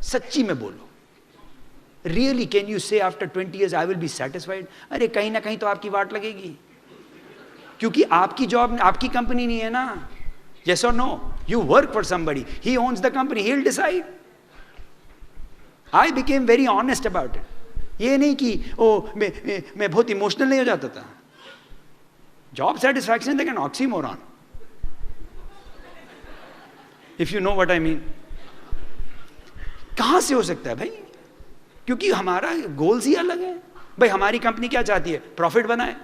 सच्ची में बोलो, रियली कैन यू से after 20 years I will be satisfied? अरे कहीं ना कहीं तो आपकी वाट लगेगी, क्योंकि आपकी जॉब, आपकी कंपनी नहीं है ना। yes or no? You work for somebody, he owns the company, he'll decide. I became very honest about it. ये नहीं कि मैं बहुत इमोशनल नहीं हो जाता था। Job satisfaction like an oxymoron, if you know what I mean. कहां से हो सकता है भाई? क्योंकि हमारा गोल्स ही अलग है। भाई हमारी कंपनी क्या चाहती है? प्रॉफिट बनाए।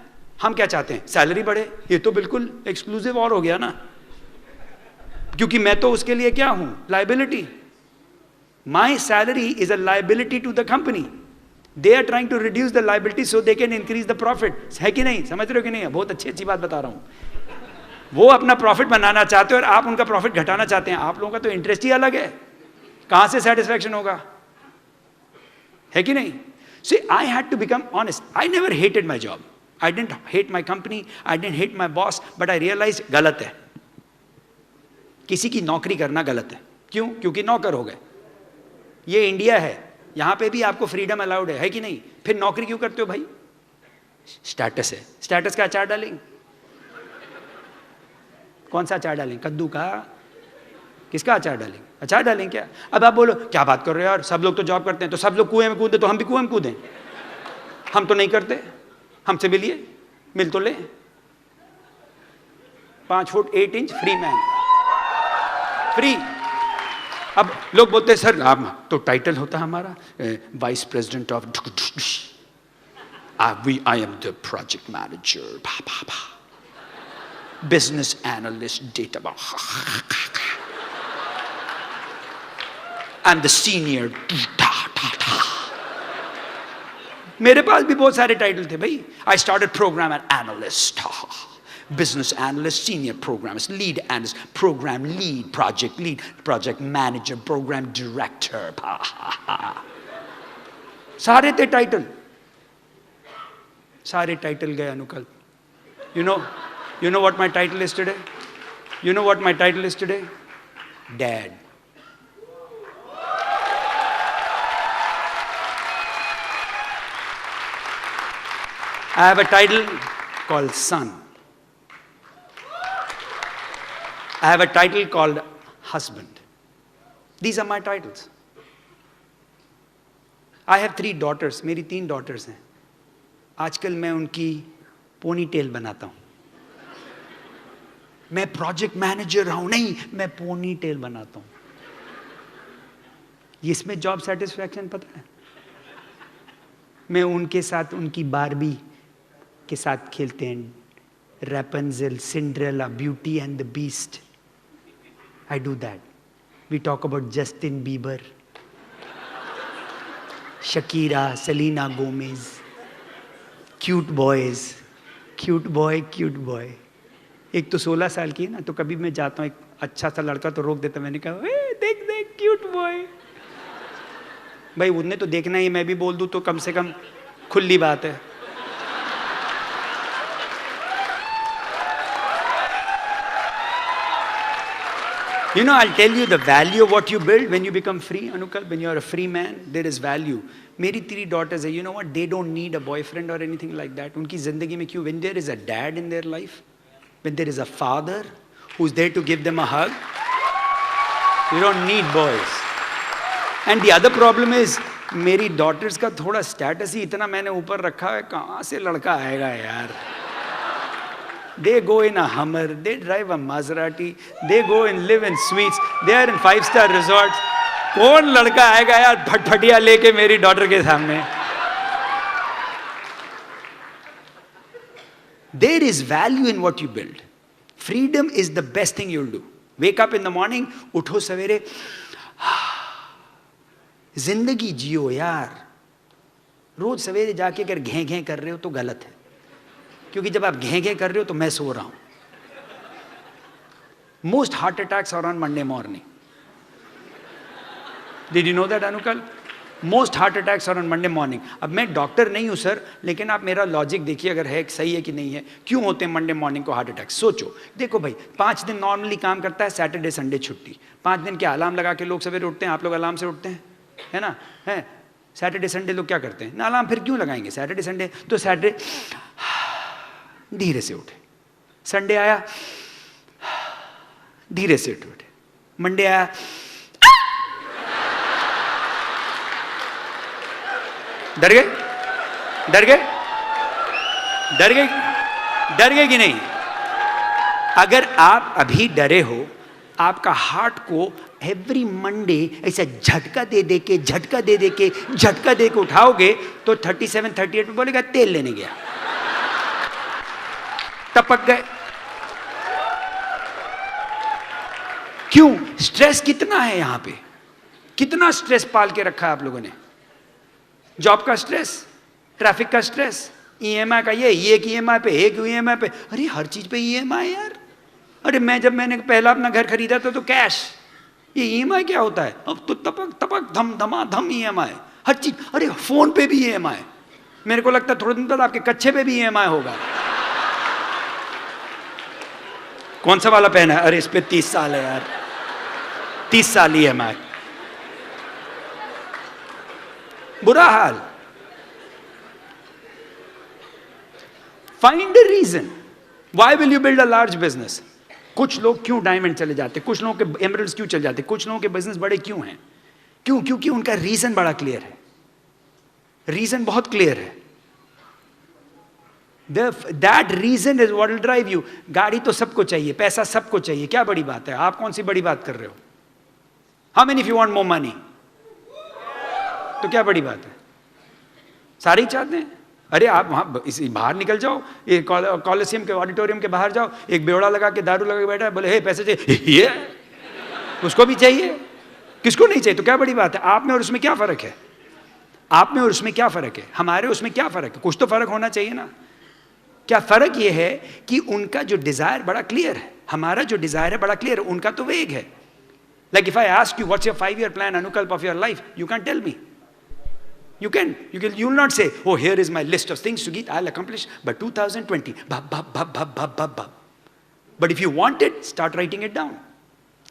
हम क्या चाहते हैं? सैलरी बढ़े। ये तो बिल्कुल एक्सक्लूसिव और हो गया ना, क्योंकि मैं तो उसके लिए क्या हूं? Liability. My salary is a liability to the company. They are trying to reduce the liability so they can increase the profit. है कि नहीं? समझ रहे हो कि नहीं? बहुत अच्छी अच्छी बात बता रहा हूं। वो अपना प्रॉफिट बनाना चाहते हो और आप उनका प्रॉफिट घटाना चाहते हैं। आप लोगों का तो इंटरेस्ट ही अलग है, कहां से सेटिस्फैक्शन होगा? है कि नहीं? See, I had to become honest. I never hated my job. I didn't hate my company. I didn't hate my boss. But I realized गलत है। किसी की नौकरी करना गलत है। क्यों? क्योंकि नौकर हो गए। ये इंडिया है, यहां पे भी आपको फ्रीडम अलाउड है कि नहीं? फिर नौकरी क्यों करते हो भाई? स्टेटस है। स्टेटस का अचार डालेंगे? कौन सा अचार डालेंगे? कद्दू का? किसका अचार डालेंगे? अचार डालेंगे क्या? अब आप बोलो क्या बात कर रहे हो यार, सब लोग तो जॉब करते हैं, तो सब लोग कुएं में कूदे तो हम भी कुएं में कूदें? हम तो नहीं करते। हमसे मिलिए, मिल तो ले। 5 foot 8 inch free man, free. अब लोग बोलते हैं सर आप तो टाइटल होता है हमारा vice president of, I am the project manager, business analyst, data, I'm the senior. मेरे पास भी बहुत सारे टाइटल थे भाई। I started program analyst, business analyst, senior programmist, lead analyst, program lead, project manager, program director. सारे थे title, सारे title गए अनुकल्प। You know what my title is today? You know what my title is today? Dad. I have a title called son. I have a title called husband. These are my titles. I have 3 daughters. मेरी 3 daughters हैं। आजकल मैं उनकी pony tell बनाता हूं। मैं project manager हूं, नहीं, मैं पोनी टेल बनाता हूं। इसमें जॉब सेटिस्फैक्शन पता है? मैं उनके साथ उनकी बारबी के साथ खेलते हैं, Rapunzel, Cinderella, beauty and the beast. I do that. We talk about Justin Bieber, Shakira, Selena Gomez, cute boys, cute boy. एक तो 16 साल की है ना, तो कभी मैं जाता हूँ, एक अच्छा सा लड़का तो रोक देता, मैंने कहा देख क्यूट बॉय। भाई उन्हें तो देखना ही, मैं भी बोल दूँ तो कम से कम खुली बात है। You know, I'll tell you the value of what you build when you become free, Anukal. When you're a free man, there is value. मेरी 3 daughters है, you know what? They don't need a boyfriend or anything like that. उनकी जिंदगी में क्यों? When there is a dad in their life, when there is a father who's there to give them a hug, you don't need boys. And the other problem is, मेरी daughters का थोड़ा status ही इतना मैंने ऊपर रखा है, कहाँ से लड़का आएगा यार? They go in a Hummer, they drive a Maserati, they go and live in suites, they are in 5-star resorts. कौन लड़का आएगा यार फटफटिया लेके मेरी डॉटर के सामने? There is value in what you build. Freedom is the best thing you'll do. Wake up in the morning, उठो सवेरे, जिंदगी जियो यार। रोज सवेरे जाके अगर घें घें कर रहे हो तो गलत है। क्योंकि जब आप घें घें कर रहे हो तो मैं सो रहा हूं. Most heart attacks are on Monday morning. Did you know that अनुकल? Most heart attacks are on Monday morning. अब मैं डॉक्टर नहीं हूं सर, लेकिन आप मेरा लॉजिक देखिए अगर है सही है कि नहीं है. क्यों होते हैं मंडे मॉर्निंग को हार्ट अटैक? सोचो, देखो भाई, 5 दिन नॉर्मली काम करता है, सैटरडे संडे छुट्टी. 5 दिन के अलार्म लगा के लोग सवेरे उठते हैं. आप लोग अलार्म से उठते हैं, है ना? है. सैटरडे संडे लोग क्या करते हैं? ना अलार्म फिर क्यों लगाएंगे सैटरडे संडे? तो सैटरडे धीरे से उठे. संडे आया, धीरे से उठे. मंडे आया, डर गए? डर गए? डर गए? डर गए कि नहीं? अगर आप अभी डरे हो, आपका हार्ट को एवरी मंडे ऐसा झटका दे दे के उठाओगे तो 37-38 में बोलेगा तेल लेने गया. टपक गए. क्यों? स्ट्रेस कितना है यहां पे? कितना स्ट्रेस पाल के रखा है आप लोगों ने? जॉब का स्ट्रेस, ट्रैफिक का स्ट्रेस, ईएमआई का ये की ईएमआई पे, एक ईएमआई पे. अरे हर चीज पे ईएमआई यार. अरे मैंने पहला अपना घर खरीदा था तो कैश. ये ईएमआई क्या होता है? अब तो तपक तपक धम धमाधम ईएमआई हर चीज. अरे फोन पे भी ईएमआई. मेरे को लगता है थोड़े दिन बाद आपके कच्चे पे भी ईएमआई होगा. कौन सा वाला पहना है? अरे इस पे 30 साल है यार, 30 साल ईएमआई. बुरा हाल. Find the reason. Why will you build a large business? कुछ लोग क्यों डायमंड चले जाते, कुछ लोगों के एमरल्ड्स क्यों चले जाते, कुछ लोगों के बिजनेस बड़े क्यों हैं? क्यों? क्योंकि उनका रीजन बड़ा क्लियर है. रीजन बहुत क्लियर है. That reason is what will drive you. गाड़ी तो सबको चाहिए, पैसा सबको चाहिए, क्या बड़ी बात है? आप कौन सी बड़ी बात कर रहे हो? How many if you want more money? तो क्या बड़ी बात है? सारे ही चाहते हैं. अरे आप वहां बाहर निकल जाओ, कॉलेजियम के ऑडिटोरियम के बाहर जाओ, एक बेवड़ा लगा के दारू लगा के बैठा है, बोले हे पैसे चाहिए, ये उसको भी चाहिए, किसको नहीं चाहिए? तो क्या बड़ी बात है? आप में और उसमें क्या फर्क है? आप में और उसमें क्या फर्क है? हमारे उसमें क्या फर्क है? कुछ तो फर्क होना चाहिए ना. क्या फर्क ये है कि उनका जो डिजायर बड़ा क्लियर है, हमारा जो डिजायर है बड़ा क्लियर है, उनका तो वेग है. Like if I ask you what's your 5-year plan, Anukalp, of your life, you can't tell me. You'll not say, oh, here is my list of things, Sugit, I'll accomplish by 2020. But if you want it, start writing it down.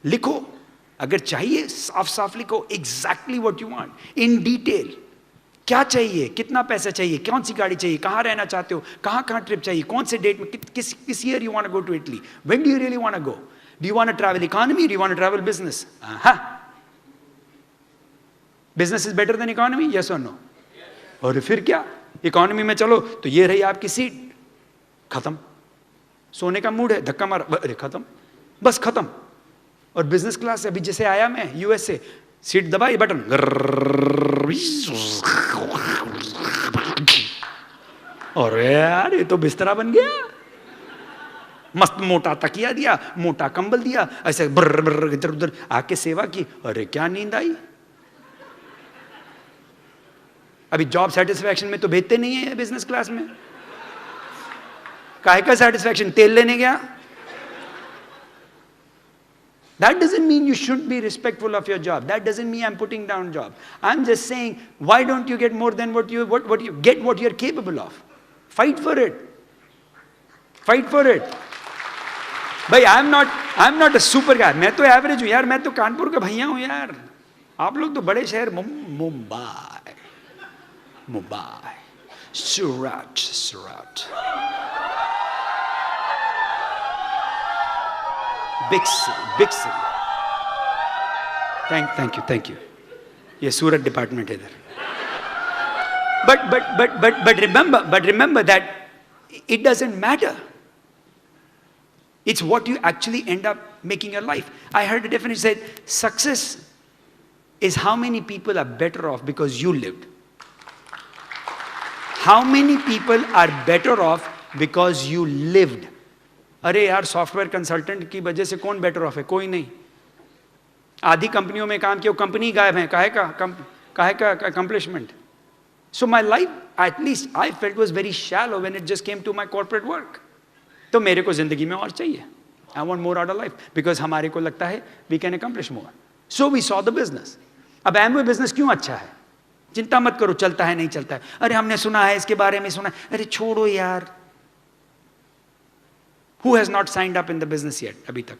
लिखो. अगर चाहिए साफ साफ लिखो. Exactly what you want. In detail. क्या चाहिए? कितना पैसा चाहिए? कौन सी गाड़ी चाहिए? कहाँ रहना चाहते हो? कहाँ ट्रिप चाहिए? कौन से डेट में? किस year you want to go to Italy? When do you really want to go? Do you want to travel economy or do you want to travel business? Business is better than economy? Yes or no? और फिर क्या? Economy में चलो तो ये रही आपकी seat, खत्म. सोने का मूड है, धक्का मारा, अरे खत्म, बस खत्म. और बिजनेस क्लास से अभी जैसे आया मैं यूएस से, सीट दबाई, बटन, और यार ये तो बिस्तरा बन गया. मस्त मोटा तकिया दिया, मोटा कंबल दिया, ऐसे ब्र ब्र इधर उधर आके सेवा की. अरे क्या नींद आई. अभी जॉब सेटिस्फैक्शन में तो भेजते नहीं है बिजनेस क्लास में. काहे का सेटिस्फैक्शन? तेल लेने गया. That doesn't mean you should be respectful of your job. That doesn't mean I'm putting down job. I'm just saying, why don't you get more than what you get what you're capable of? Fight for it. Fight for it. भाई I'm not a super guy. मैं तो average हूं यार. मैं तो कानपुर का भैया हूं यार. आप लोग तो बड़े शहर, मुंबई, सूरत, big city. Thank you. ये सूरत डिपार्टमेंट है इधर. But remember that it doesn't matter. It's what you actually end up making your life. I heard a definition said, success is how many people are better off because you lived. How many people are better off because you lived? अरे यार software consultant की वजह से कौन better of है? कोई नहीं. आधी कंपनियों में काम किया, कंपनी गायब है. काहे का accomplishment? So my life, at least I felt, was very shallow when it just came to my corporate work. तो मेरे को जिंदगी में और चाहिए. I want more out of life because हमारे को लगता है we can accomplish more. So we saw the business. अब Amway business क्यों अच्छा है? चिंता मत करो, चलता है नहीं चलता है. अरे हमने सुना है, इसके बारे में सुना है. अरे छोड़ो यार. Who has not signed up in the business yet? अभी तक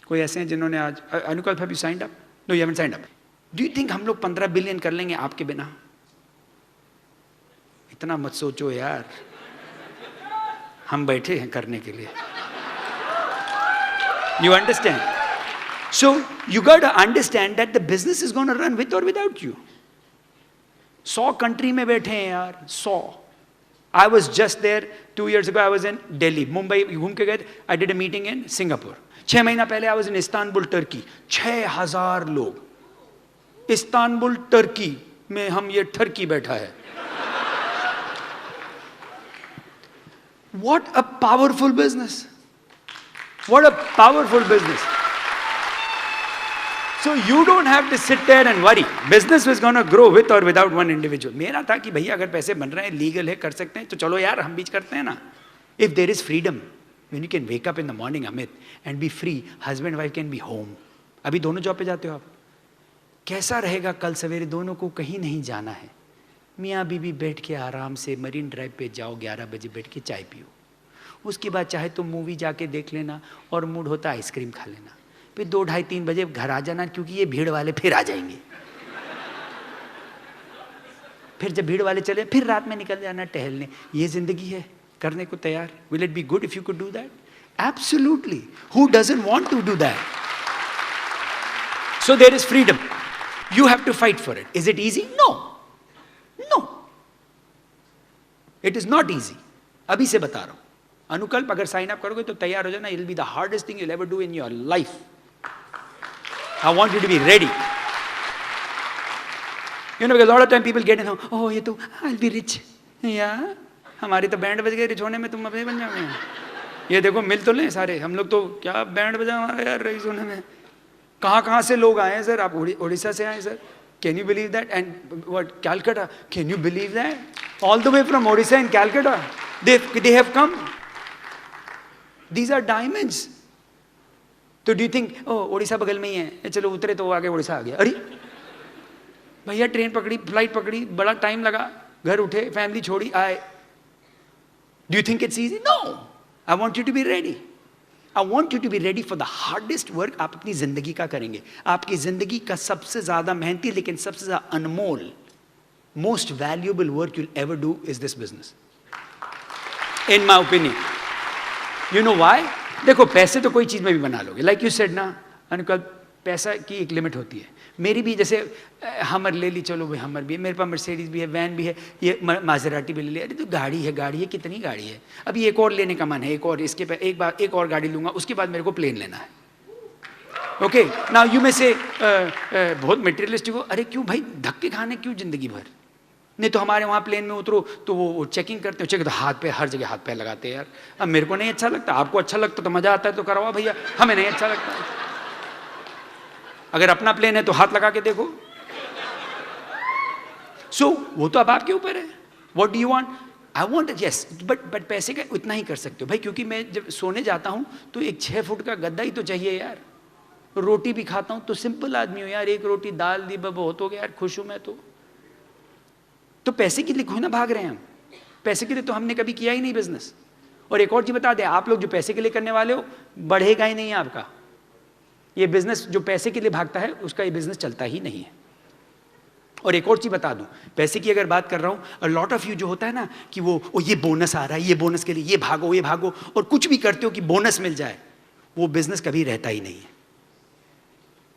कोई ऐसे हैं जिन्होंने आज, अनुकल्प, have you signed up? No, you haven't signed up. Do you think हम लोग 15 बिलियन कर लेंगे आपके बिना? इतना मत सोचो यार, हम बैठे हैं करने के लिए. You understand? So you got to understand that the business is going to run with or without you. 100 country में बैठे हैं यार, 100. I was just there 2 years ago. I was in Delhi, Mumbai घूम के गए. I did a meeting in Singapore. 6 महीना पहले I was in Istanbul, Turkey. 6,000 लोग. इस्तांबुल टर्की में हम ये ठरकी बैठा है. What a powerful business. What a powerful business. So you don't have to sit there and worry. Business is going to grow with or without one individual. मेरा था कि भैया अगर पैसे बन रहे हैं, लीगल है, कर सकते हैं, तो चलो यार हम बीच करते हैं ना. If there is freedom, when you can wake up in the morning, Amit, and be free, husband wife can be home. अभी दोनों जॉब पे जाते हो आप. कैसा रहेगा कल सवेरे, दोनों को कहीं नहीं जाना है, मियाँ बीवी बैठ के आराम से मरीन ड्राइव पे जाओ, 11 बजे बैठ के चाय पियो. उसके बाद चाहे तो मूवी जाके देख लेना, और मूड होता आइसक्रीम खा लेना. फिर 2, 2:30, 3 बजे घर आ जाना, क्योंकि ये भीड़ वाले फिर आ जाएंगे. फिर जब भीड़ वाले चले, फिर रात में निकल जाना टहलने. ये जिंदगी है, करने को तैयार. Will it be good if you could do that? Absolutely. Who doesn't want to do that? So there is freedom. You have to fight for it. Is it easy? No. No. It is not easy. अभी से बता रहा हूं. अनुकल्प अगर sign up करोगे तो तैयार हो जाना. It will be the hardest thing you'll ever do in your life. I want you to be ready. You know, because a lot of time people get in, oh, ये तो I'll be rich. Yeah. हमारी तो band बज गए rich होने में, तुम अपने बन जाओगे. ये देखो मिल तो लें सारे. हम लोग तो क्या बैंड बजा हमारा यार रईस होने में. कहाँ से लोग आए हैं सर? आप उड़ीसा से आए sir. Can you believe that? And what, Calcutta. Can you believe that? All the way from Odisha and Calcutta they have come. These are diamonds. तो डू यू थिंक ओडिशा बगल में ही है, चलो उतरे तो आगे ओडिशा आ गया? अरे भैया ट्रेन पकड़ी, फ्लाइट पकड़ी, बड़ा टाइम लगा, घर उठे, फैमिली छोड़ी, आए. Do you think it's easy? No. I want you to be ready. I want you to be ready for the hardest work आप अपनी जिंदगी का करेंगे. आपकी जिंदगी का सबसे ज्यादा मेहनती लेकिन सबसे ज्यादा अनमोल, most valuable work you'll ever do is this business, in my opinion. You know why? देखो पैसे तो कोई चीज में भी बना लोगे. Like you said ना अनुकल्प, पैसा की एक लिमिट होती है. मेरी भी जैसे हमर ले ली, चलो भाई हमर भी है, मेरे पास मर्सिडीज भी है, वैन भी है, ये मासेराटी भी ले ली. अरे तो गाड़ी है, कितनी गाड़ी है. अभी एक और लेने का मन है, एक और, इसके पे एक और गाड़ी लूंगा, उसके बाद मेरे को प्लेन लेना है. ओके, नाउ यू में से बहुत मटेरियलिस्टिक हो. अरे क्यों भाई धक्के खाने, क्यों जिंदगी भर? नहीं तो हमारे वहाँ प्लेन में उतरो तो वो चेकिंग करते हो, चेक तो हाथ पे, हर जगह हाथ पे लगाते हैं यार. अब मेरे को नहीं अच्छा लगता, आपको अच्छा लगता तो मजा आता है तो करवा भैया, हमें नहीं अच्छा लगता. अगर अपना प्लेन है तो हाथ लगा के देखो. सो वो तो अब आपके ऊपर है. What do you want? I want, yes, but पैसे का उतना ही कर सकते हो भाई, क्योंकि मैं जब सोने जाता हूं तो एक 6 फुट का गद्दा ही तो चाहिए यार. रोटी भी खाता हूं तो सिंपल आदमी हूं यार, एक रोटी दाल दी बहुत हो गया यार, खुश हूं मैं. तो पैसे के लिए क्यों ना भाग रहे हैं हम? पैसे के लिए तो हमने कभी किया ही नहीं बिजनेस. और एक और चीज बता दें, आप लोग जो पैसे के लिए करने वाले हो, बढ़ेगा ही नहीं है आपका ये बिजनेस. जो पैसे के लिए भागता है उसका ये बिजनेस चलता ही नहीं है. और एक और चीज बता दूं, पैसे की अगर बात कर रहा हूं, लॉट ऑफ यू जो होता है ना कि वो ये बोनस आ रहा है, ये बोनस के लिए ये भागो, और कुछ भी करते हो कि बोनस मिल जाए, वो बिजनेस कभी रहता ही नहीं है.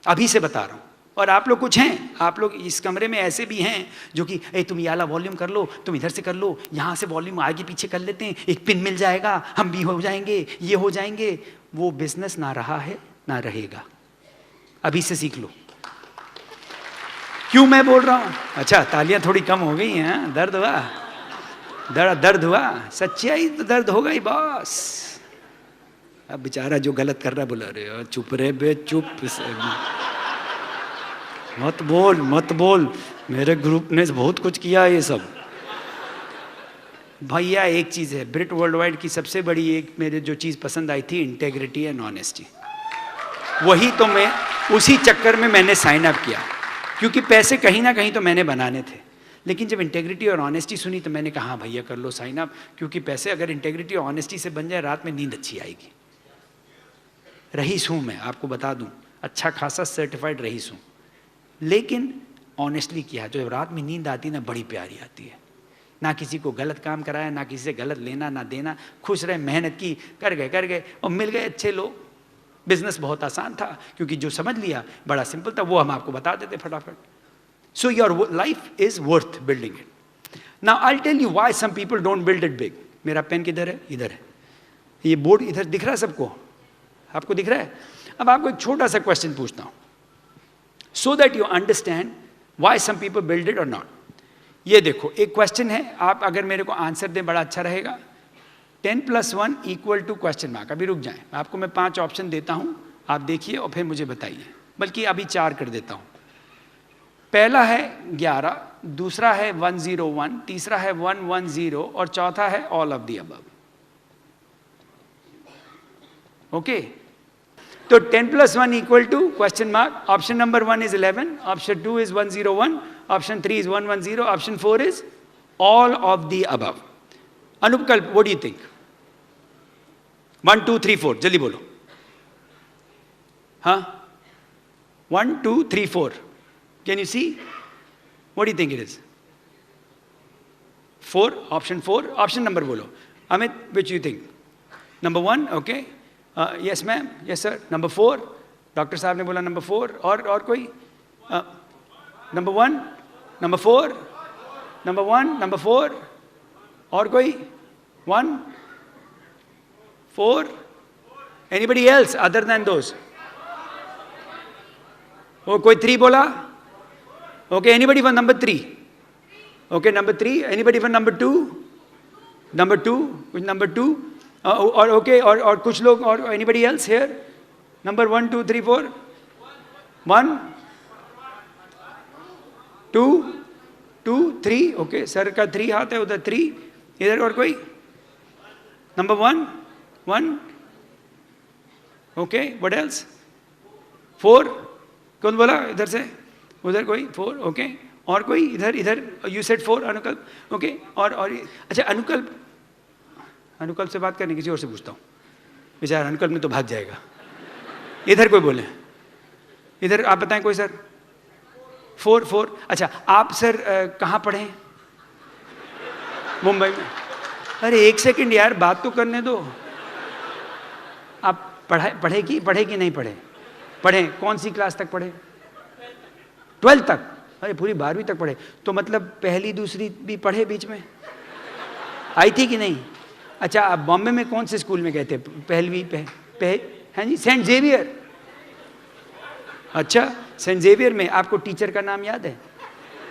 अभी से बता रहा हूं. और आप लोग कुछ हैं, आप लोग इस कमरे में ऐसे भी हैं जो कि तुम ये वाला वॉल्यूम कर लो, तुम इधर से कर लो, यहाँ से वॉल्यूम आगे पीछे कर लेते हैं, एक पिन मिल जाएगा, हम भी हो जाएंगे, ये हो जाएंगे. वो बिजनेस ना रहा है ना रहेगा. अभी से सीख लो. क्यों मैं बोल रहा हूं? अच्छा, तालियां थोड़ी कम हो गई हैं. दर्द हुआ, दर्द हुआ. सच्चाई तो दर्द होगा ही बॉस. अब बेचारा जो गलत कर रहा है बोला, अरे चुप रे बे, चुप, मत बोल. मेरे ग्रुप ने बहुत कुछ किया ये सब. भैया एक चीज है, ब्रिट वर्ल्ड वाइड की सबसे बड़ी एक मेरे जो चीज पसंद आई थी, इंटेग्रिटी एंड ऑनेस्टी। वही तो मैं उसी चक्कर में मैंने साइन अप किया, क्योंकि पैसे कहीं ना कहीं तो मैंने बनाने थे। लेकिन जब इंटेग्रिटी और ऑनेस्टी सुनी तो मैंने कहा हाँ भैया कर लो साइन अप, क्योंकि पैसे अगर इंटेग्रिटी और ऑनेस्टी से बन जाए रात में नींद अच्छी आएगी। रईस हूँ मैं, आपको बता दूँ, अच्छा खासा सर्टिफाइड रईस हूँ, लेकिन ऑनेस्टली किया। जो रात में नींद आती ना, बड़ी प्यारी आती है। ना किसी को गलत काम कराया, ना किसी से गलत लेना ना देना, खुश रहे, मेहनत की, कर गए और मिल गए अच्छे लोग। बिजनेस बहुत आसान था, क्योंकि जो समझ लिया बड़ा सिंपल था, वो हम आपको बता देते फटाफट। So your life is worth building it. Now I tell you why some people don't build it big. मेरा पेन किधर है? इधर है। ये बोर्ड इधर दिख रहा है सबको? आपको दिख रहा है? अब आपको एक छोटा सा क्वेश्चन पूछता हूं, so that you understand why some people build it और नॉट। ये देखो, एक क्वेश्चन है, आप अगर मेरे को आंसर दें बड़ा अच्छा रहेगा। 10 + 1 = क्वेश्चन मार्क। अभी रुक जाएं, आपको मैं 5 ऑप्शन देता हूं, आप देखिए और फिर मुझे बताइए, बल्कि अभी 4 कर देता हूं। पहला है 11, दूसरा है 101, तीसरा है 110 और चौथा है all of the above. Okay, तो 10 + 1 = question mark. Option number 1 is 11, option 2 is 101, option 3 is 110, option 4 is all of the above. अनुपकल्प, what do you think? 1 2 3 4, जल्दी बोलो। हाँ, 1 2 3 4, can you see? What do you think it is? 4, option 4, option number बोलो। Amit, which you think? Number 1, okay. Yes ma'am, yes sir. Number 4, doctor साहब ने बोला number 4। और कोई? Number 1, number 4, number 1, number 4, और कोई? 1 4, anybody else other than those? Oh, कोई 3 बोला? Okay, anybody for number 3? Okay, number 3, anybody for number 2? Number 2, which number 2? और ओके, और कुछ लोग, और anybody else here? Number 1 2 3 4, 1 2 2 3, okay, sir का 3 हाथ है उधर, 3 इधर। और कोई? Number 1 1, okay, what else? 4, कौन बोला इधर से? उधर कोई? 4, ओके, और कोई? इधर यू सेड 4, अनुकल्प, ओके। और अच्छा, अनुकल्प से बात करने, किसी और से पूछता हूँ, बेचारा अनुकल्प में तो भाग जाएगा। इधर कोई बोले? इधर आप बताएं कोई सर? 4। अच्छा, आप सर कहाँ पढ़े हैं? मुंबई में। अरे एक सेकंड यार, बात तो करने दो। आप पढ़े कि नहीं पढ़े? पढ़े। कौन सी क्लास तक पढ़े? 12th तक? अरे पूरी 12वीं तक पढ़े, तो मतलब पहली दूसरी भी पढ़े बीच में? आई थी कि नहीं? अच्छा, आप बॉम्बे में कौन से स्कूल में गए थे? पहलवी हैं जी, सेंट जेवियर। अच्छा, सेंट जेवियर में आपको टीचर का नाम याद है?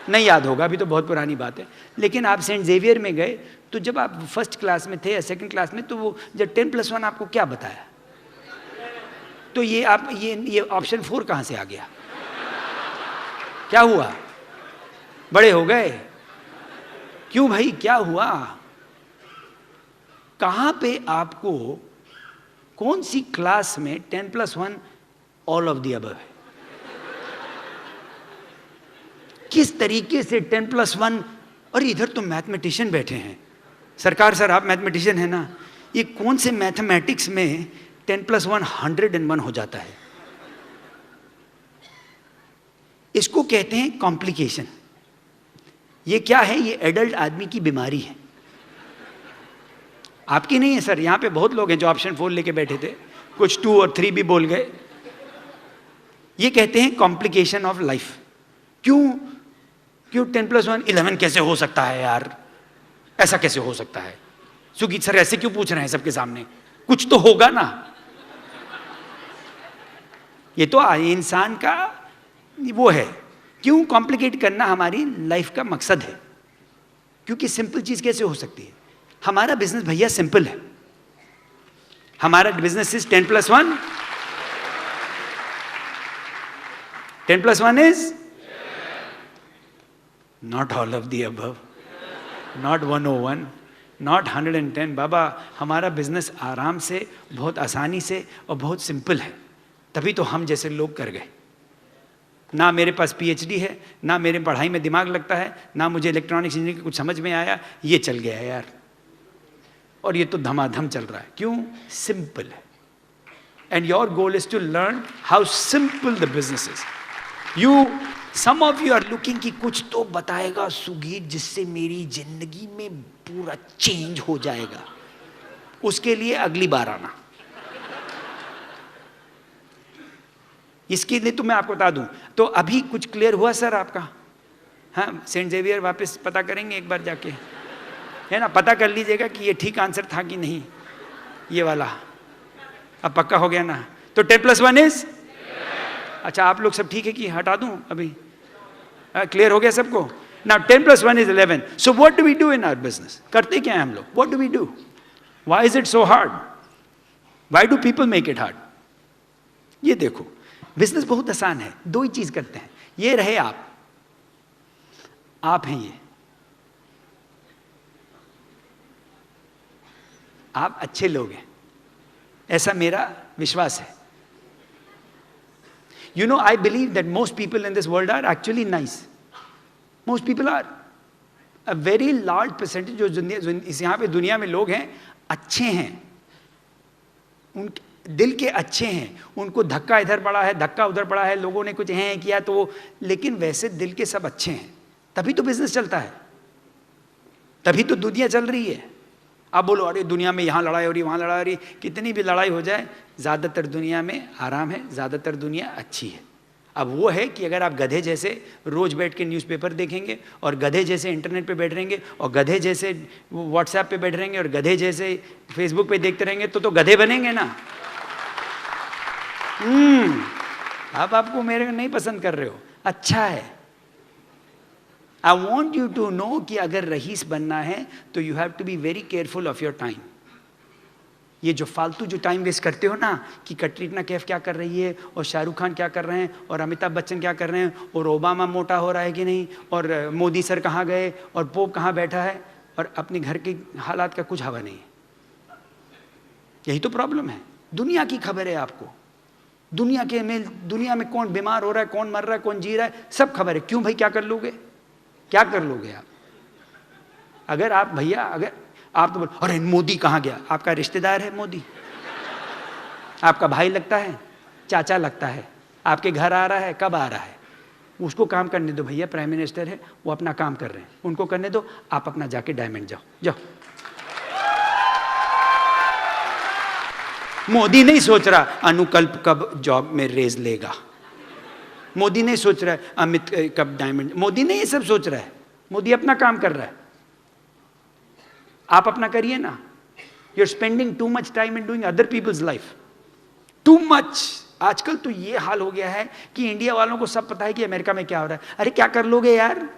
नहीं याद होगा, अभी तो बहुत पुरानी बात है। लेकिन आप सेंट जेवियर में गए, तो जब आप फर्स्ट क्लास में थे या सेकंड क्लास में, तो वो जब 10 + 1 आपको क्या बताया? तो ये ऑप्शन 4 कहाँ से आ गया? क्या हुआ? बड़े हो गए? क्यों भाई, क्या हुआ? कहां पे आपको, कौन सी क्लास में 10 + 1 ऑल ऑफ द अबव है? किस तरीके से 10 + 1? और इधर तो मैथमेटिशियन बैठे हैं। सरकार सर, आप मैथमेटिशियन है ना, ये कौन से मैथमेटिक्स में 10 + 1 101 हो जाता है? इसको कहते हैं कॉम्प्लिकेशन। ये क्या है? ये एडल्ट आदमी की बीमारी है, आपकी नहीं है सर। यहां पे बहुत लोग हैं जो ऑप्शन 4 लेके बैठे थे, कुछ 2 और 3 भी बोल गए। ये कहते हैं कॉम्प्लिकेशन ऑफ लाइफ। क्यों 10 + 1 11 कैसे हो सकता है यार? ऐसा कैसे हो सकता है? सुगीत सर ऐसे क्यों पूछ रहे हैं सबके सामने? कुछ तो होगा ना। ये तो इंसान का वो है। क्यों कॉम्प्लिकेट करना हमारी लाइफ का मकसद है, क्योंकि सिंपल चीज कैसे हो सकती है? हमारा बिजनेस भैया सिंपल है। हमारा business is 10 + 1। 10 + 1 is not all of the above, not 101, not 110। बाबा हमारा बिजनेस आराम से, बहुत आसानी से और बहुत सिंपल है, तभी तो हम जैसे लोग कर गए। ना मेरे पास पीएचडी है, ना मेरे पढ़ाई में दिमाग लगता है, ना मुझे इलेक्ट्रॉनिक्स इंजीनियरिंग कुछ समझ में आया, ये चल गया है यार। और ये तो धमाधम चल रहा है, क्यों? सिंपल है। And your goal is to learn how simple the business is. Some of you are looking कि कुछ तो बताएगा सुगीत जिससे मेरी जिंदगी में पूरा चेंज हो जाएगा। उसके लिए अगली बार आना। इसके लिए तो मैं आपको बता दूं, तो अभी कुछ क्लियर हुआ सर आपका? हाँ, सेंट जेवियर वापस पता करेंगे एक बार जाके, है ना? पता कर लीजिएगा कि ये ठीक आंसर था कि नहीं, ये वाला। अब पक्का हो गया ना? तो 10+1 इज? अच्छा, आप लोग सब ठीक है कि हटा दूं अभी? क्लियर हो गया सबको? Now 10+1 is 11। So what do we do in our business? करते क्या हैं हम लोग? What do we do? Why is it so hard? Why do people make it hard? ये देखो, बिजनेस बहुत आसान है। दो ही चीज करते हैं। ये रहे आप हैं, ये आप अच्छे लोग हैं, ऐसा मेरा विश्वास है। You know, I believe that most people in this world are actually nice. Most people are. A very large percentage जो इस यहाँ पे दुनिया में लोग हैं, अच्छे हैं, उनके दिल के अच्छे हैं। उनको धक्का इधर पड़ा है, धक्का उधर पड़ा है, लोगों ने कुछ हैं किया तो वो, लेकिन वैसे दिल के सब अच्छे हैं। तभी तो बिजनेस चलता है, तभी तो दुनिया चल रही है। आप बोलो अरे दुनिया में यहाँ लड़ाई हो रही, वहाँ लड़ाई हो रही, कितनी भी लड़ाई हो जाए, ज़्यादातर दुनिया में आराम है, ज़्यादातर दुनिया अच्छी है। अब वो है कि अगर आप गधे जैसे रोज़ बैठ के न्यूज़पेपर देखेंगे और गधे जैसे इंटरनेट पे बैठ रहेंगे और गधे जैसे व्हाट्सएप पे बैठ रहेंगे और गधे जैसे फेसबुक पे देखते रहेंगे तो गधे बनेंगे ना। अब आपको मेरे को नहीं पसंद कर रहे हो, अच्छा है। I want you to know कि अगर रईस बनना है तो you have to be very careful of your time. ये जो फालतू जो टाइम वेस्ट करते हो ना, कि कैटरीना कैफ क्या कर रही है और शाहरुख खान क्या कर रहे हैं और अमिताभ बच्चन क्या कर रहे हैं और ओबामा मोटा हो रहा है कि नहीं और मोदी सर कहाँ गए और पोप कहाँ बैठा है, और अपने घर के हालात का कुछ हवा नहीं है। यही तो प्रॉब्लम है। दुनिया की खबर है आपको, दुनिया में कौन बीमार हो रहा है, कौन मर रहा है, कौन जी रहा है, सब खबर है। क्यों भाई, क्या कर लोगे? क्या कर लोगे आप? अगर आप भैया, अगर आप तो बोल अरे मोदी कहाँ गया, आपका रिश्तेदार है मोदी, आपका भाई लगता है, चाचा लगता है, आपके घर आ रहा है, कब आ रहा है, उसको काम करने दो भैया। प्राइम मिनिस्टर है, वो अपना काम कर रहे हैं, उनको करने दो, आप अपना जाके डायमंड जाओ। मोदी नहीं सोच रहा अनुकल्प कब जॉब में रेज लेगा, मोदी नहीं सोच रहा है अमित कब डायमंड, मोदी नहीं ये सब सोच रहा है। मोदी अपना काम कर रहा है, आप अपना करिए ना। You are spending too much time in doing other people's life, too much. आजकल तो ये हाल हो गया है कि इंडिया वालों को सब पता है कि अमेरिका में क्या हो रहा है। अरे क्या कर लोगे यार,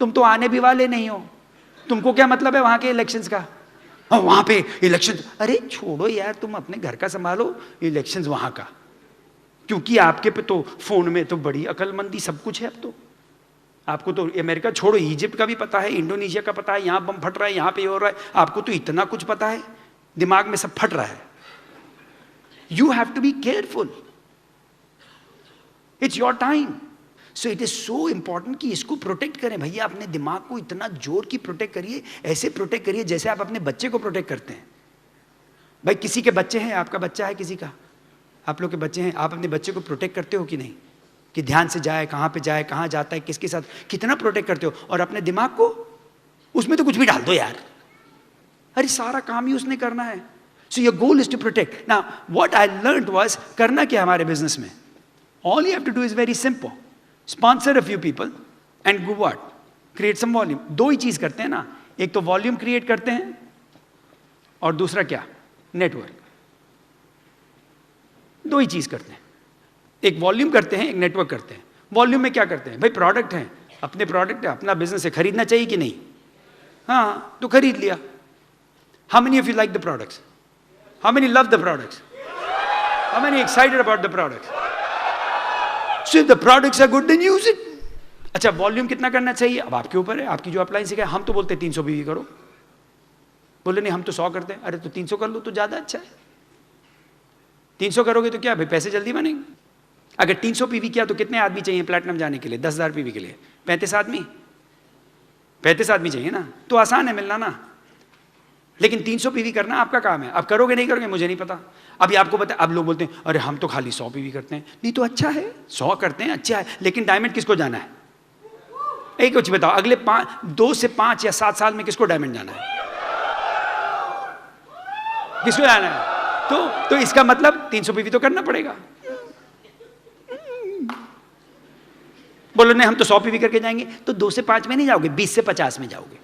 तुम तो आने भी वाले नहीं हो, तुमको क्या मतलब है वहां के इलेक्शंस का? वहां पे इलेक्शन, अरे छोड़ो यार, तुम अपने घर का संभालो, इलेक्शंस वहां का। क्योंकि आपके पे तो फोन में तो बड़ी अकलमंदी सब कुछ है। अब तो आपको तो अमेरिका छोड़ो, इजिप्ट का भी पता है, इंडोनेशिया का पता है, यहाँ बम फट रहा है, यहाँ पे हो रहा है, आपको तो इतना कुछ पता है, दिमाग में सब फट रहा है। You have to be careful, it's your time. So it is so important कि इसको प्रोटेक्ट करें भैया। अपने दिमाग को इतना जोर की प्रोटेक्ट करिए, ऐसे प्रोटेक्ट करिए जैसे आप अपने बच्चे को प्रोटेक्ट करते हैं। भाई किसी के बच्चे हैं, आपका बच्चा है किसी का, आप लोग के बच्चे हैं, आप अपने बच्चे को प्रोटेक्ट करते हो कि नहीं? कि ध्यान से जाए, कहाँ पे जाए, कहाँ जाता है, किसके साथ, कितना प्रोटेक्ट करते हो? और अपने दिमाग को उसमें तो कुछ भी डाल दो यार, अरे सारा काम ही उसने करना है। So your goal is to protect. Now what I learned was, करना क्या हमारे बिजनेस में, all you have to do is very simple, sponsor a few people and go what, create some volume. दो ही चीज करते हैं ना, एक तो वॉल्यूम क्रिएट करते हैं और दूसरा क्या, नेटवर्क। दो ही चीज करते हैं, एक वॉल्यूम करते हैं, एक नेटवर्क करते हैं। वॉल्यूम में क्या करते हैं भाई, प्रोडक्ट है, अपने प्रोडक्ट है, अपना बिजनेस है, खरीदना चाहिए कि नहीं? हाँ, तो खरीद लिया। How many of you like the products? How many love the products? How many excited about the products? So if the products are good then use it. अच्छा, वॉल्यूम कितना करना चाहिए अब आपके ऊपर है, आपकी जो अप्लायंस है। हम तो बोलते हैं 300 बीवी करो, बोले नहीं हम तो 100 करते हैं। अरे तो 300 कर लो तो ज़्यादा अच्छा है। 300 करोगे तो क्या भाई, पैसे जल्दी बनेंगे। अगर 300 पीवी किया तो कितने आदमी चाहिए प्लैटिनम जाने के लिए? 10,000 पीवी के लिए 35 आदमी, 35 आदमी चाहिए ना, तो आसान है मिलना ना। लेकिन 300 पीवी करना आपका काम है। अब करोगे नहीं करोगे मुझे नहीं पता। अभी आपको पता, अब लोग बोलते हैं अरे हम तो खाली 100 पीवी करते हैं। नहीं तो अच्छा है, 100 करते हैं अच्छा है, लेकिन डायमंड किसको जाना है? एक कुछ बताओ, अगले 2 से 5 या 7 साल में किसको डायमंड जाना है? किसको जाना है? तो इसका मतलब 300 पीवी तो करना पड़ेगा। बोलो नहीं हम तो 100 पीवी करके जाएंगे, तो 2 से 5 में नहीं जाओगे, 20 से 50 में जाओगे।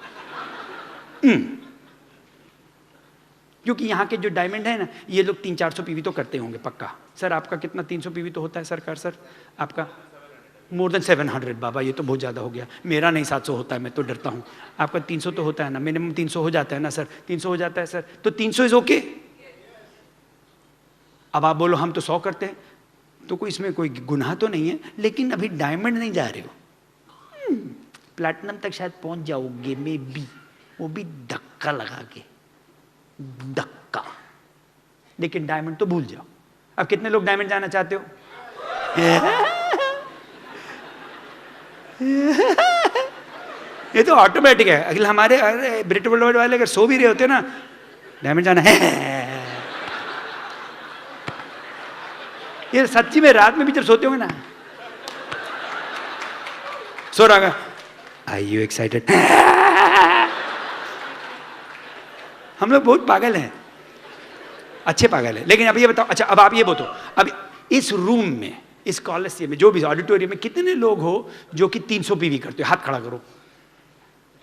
क्योंकि यहाँ के जो डायमंड है ना, ये लोग 300-400 पीवी तो करते होंगे पक्का। सर आपका कितना 300 पीवी तो होता है सरकार? सर आपका मोर देन 700। बाबा ये तो बहुत ज़्यादा हो गया, मेरा नहीं 700 होता है, मैं तो डरता हूँ। आपका 300 तो होता है ना, मिनिमम 300 हो जाता है ना सर? 300 हो जाता है सर, तो 300 इज ओके। अब आप बोलो हम तो 100 करते हैं, तो कोई इसमें कोई गुनाह तो नहीं है, लेकिन अभी डायमंड नहीं जा रहे हो। प्लैटिनम तक शायद पहुंच जाओगे मे बी, वो भी धक्का लगा के, धक्का। लेकिन डायमंड तो भूल जाओ। अब कितने लोग डायमंड जाना चाहते हो? ये तो ऑटोमेटिक है। अगले हमारे ब्रिट वर्ल्ड वाले अगर सो भी रहे होते ना, डायमंड जाना है, ये सच्ची में रात में भी जब सोते होंगे ना, सो रहा, आर यू एक्साइटेड? हम लोग बहुत पागल हैं, अच्छे पागल हैं। लेकिन अब ये बताओ, अच्छा अब आप ये बताओ, अब इस रूम में, इस कॉलेजियम में, जो भी ऑडिटोरियम में कितने लोग हो जो कि 300 पीवी करते हो? हाथ खड़ा करो।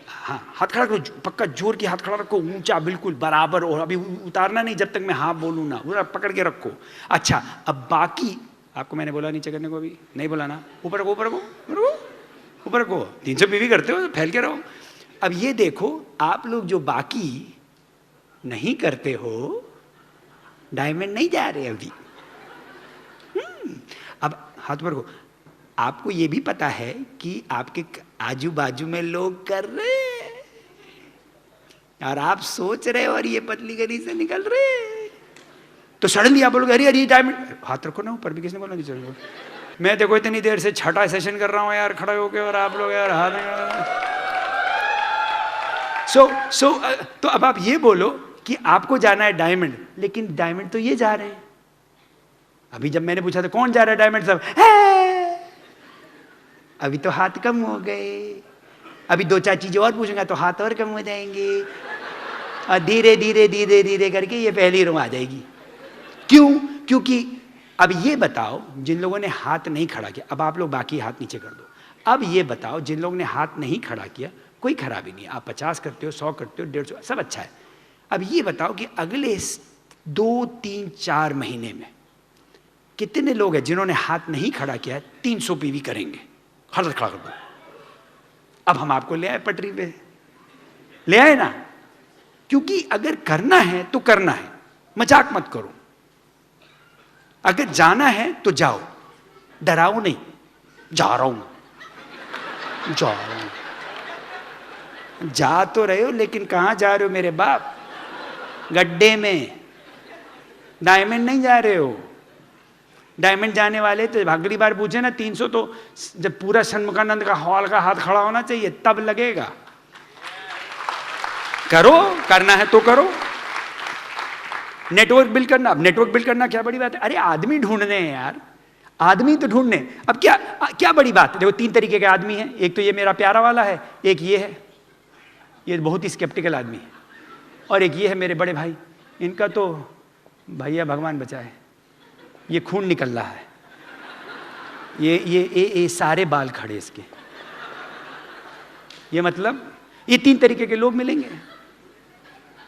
हाँ हाथ खड़ा करो, पक्का जोर की हाथ खड़ा रखो, ऊंचा बिल्कुल बराबर। और अभी उतारना नहीं जब तक मैं हाँ बोलूँ ना, पूरा पकड़ के रखो। अच्छा अब बाकी, आपको मैंने बोला नीचे करने को, अभी नहीं बोला ना, ऊपर रखो, ऊपर रखो, ऊपर रखो। 300 पीवी करते हो, फैल के रहो। अब ये देखो, आप लोग जो बाकी नहीं करते हो, डायमंड नहीं जा रहे अभी। अब हाथ पर को, आपको ये भी पता है कि आपके आजू बाजू में लोग कर रहे हैं, और आप सोच रहे हो और ये पतली गली से निकल रहे, तो सडनली आप बोलोगे अरे अरे डायमंड। हाथ रखो ना ऊपर भी, किसने बोला नीचे रखो? मैं देखो इतनी देर से 6ठा सेशन कर रहा हूँ यार खड़े होके, और आप लोग यार हाथ। तो अब आप ये बोलो कि आपको जाना है डायमंड, लेकिन डायमंड तो ये जा रहे हैं। अभी जब मैंने पूछा था कौन जा रहा है डायमंड, सब अभी तो हाथ कम हो गए। अभी 2-4 चीजें और पूछूंगा तो हाथ और कम हो जाएंगे, और धीरे धीरे धीरे धीरे करके ये पहली रो आ जाएगी। क्यों? क्योंकि अब ये बताओ, जिन लोगों ने हाथ नहीं खड़ा किया, अब आप लोग बाकी हाथ नीचे कर दो। अब ये बताओ, जिन लोगों ने हाथ नहीं खड़ा किया, कोई खराबी नहीं है। आप 50 करते हो, 100 करते हो, 150, सब अच्छा है। अब ये बताओ कि अगले 2, 3, 4 महीने में कितने लोग हैं जिन्होंने हाथ नहीं खड़ा किया है, 300 पीवी करेंगे? हाथ खड़ा कर दो। अब हम आपको ले आए पटरी पे, ले आए ना, क्योंकि अगर करना है तो करना है, मजाक मत करो। अगर जाना है तो जाओ, डराओ नहीं। जा रहा हूं, जा रहा हूं। जा तो रहे हो, लेकिन कहां जा रहे हो मेरे बाप? गड्ढे में। डायमंड नहीं जा रहे हो। डायमंड जाने वाले तो अगली बार पूछे ना 300, तो जब पूरा षण्मुखानंद का हॉल का हाथ खड़ा होना चाहिए, तब लगेगा। करो, करना है तो करो। नेटवर्क बिल्ड करना, अब नेटवर्क बिल्ड करना क्या बड़ी बात है? अरे आदमी ढूंढने हैं यार, आदमी तो ढूंढने। अब क्या बड़ी बात है? देखो 3 तरीके के आदमी हैं। एक तो ये मेरा प्यारा वाला है, एक ये है, ये बहुत ही स्केप्टिकल आदमी है, और एक ये है मेरे बड़े भाई। इनका तो भैया भगवान बचाए, ये खून निकल रहा है, ये सारे बाल खड़े इसके। ये मतलब ये 3 तरीके के लोग मिलेंगे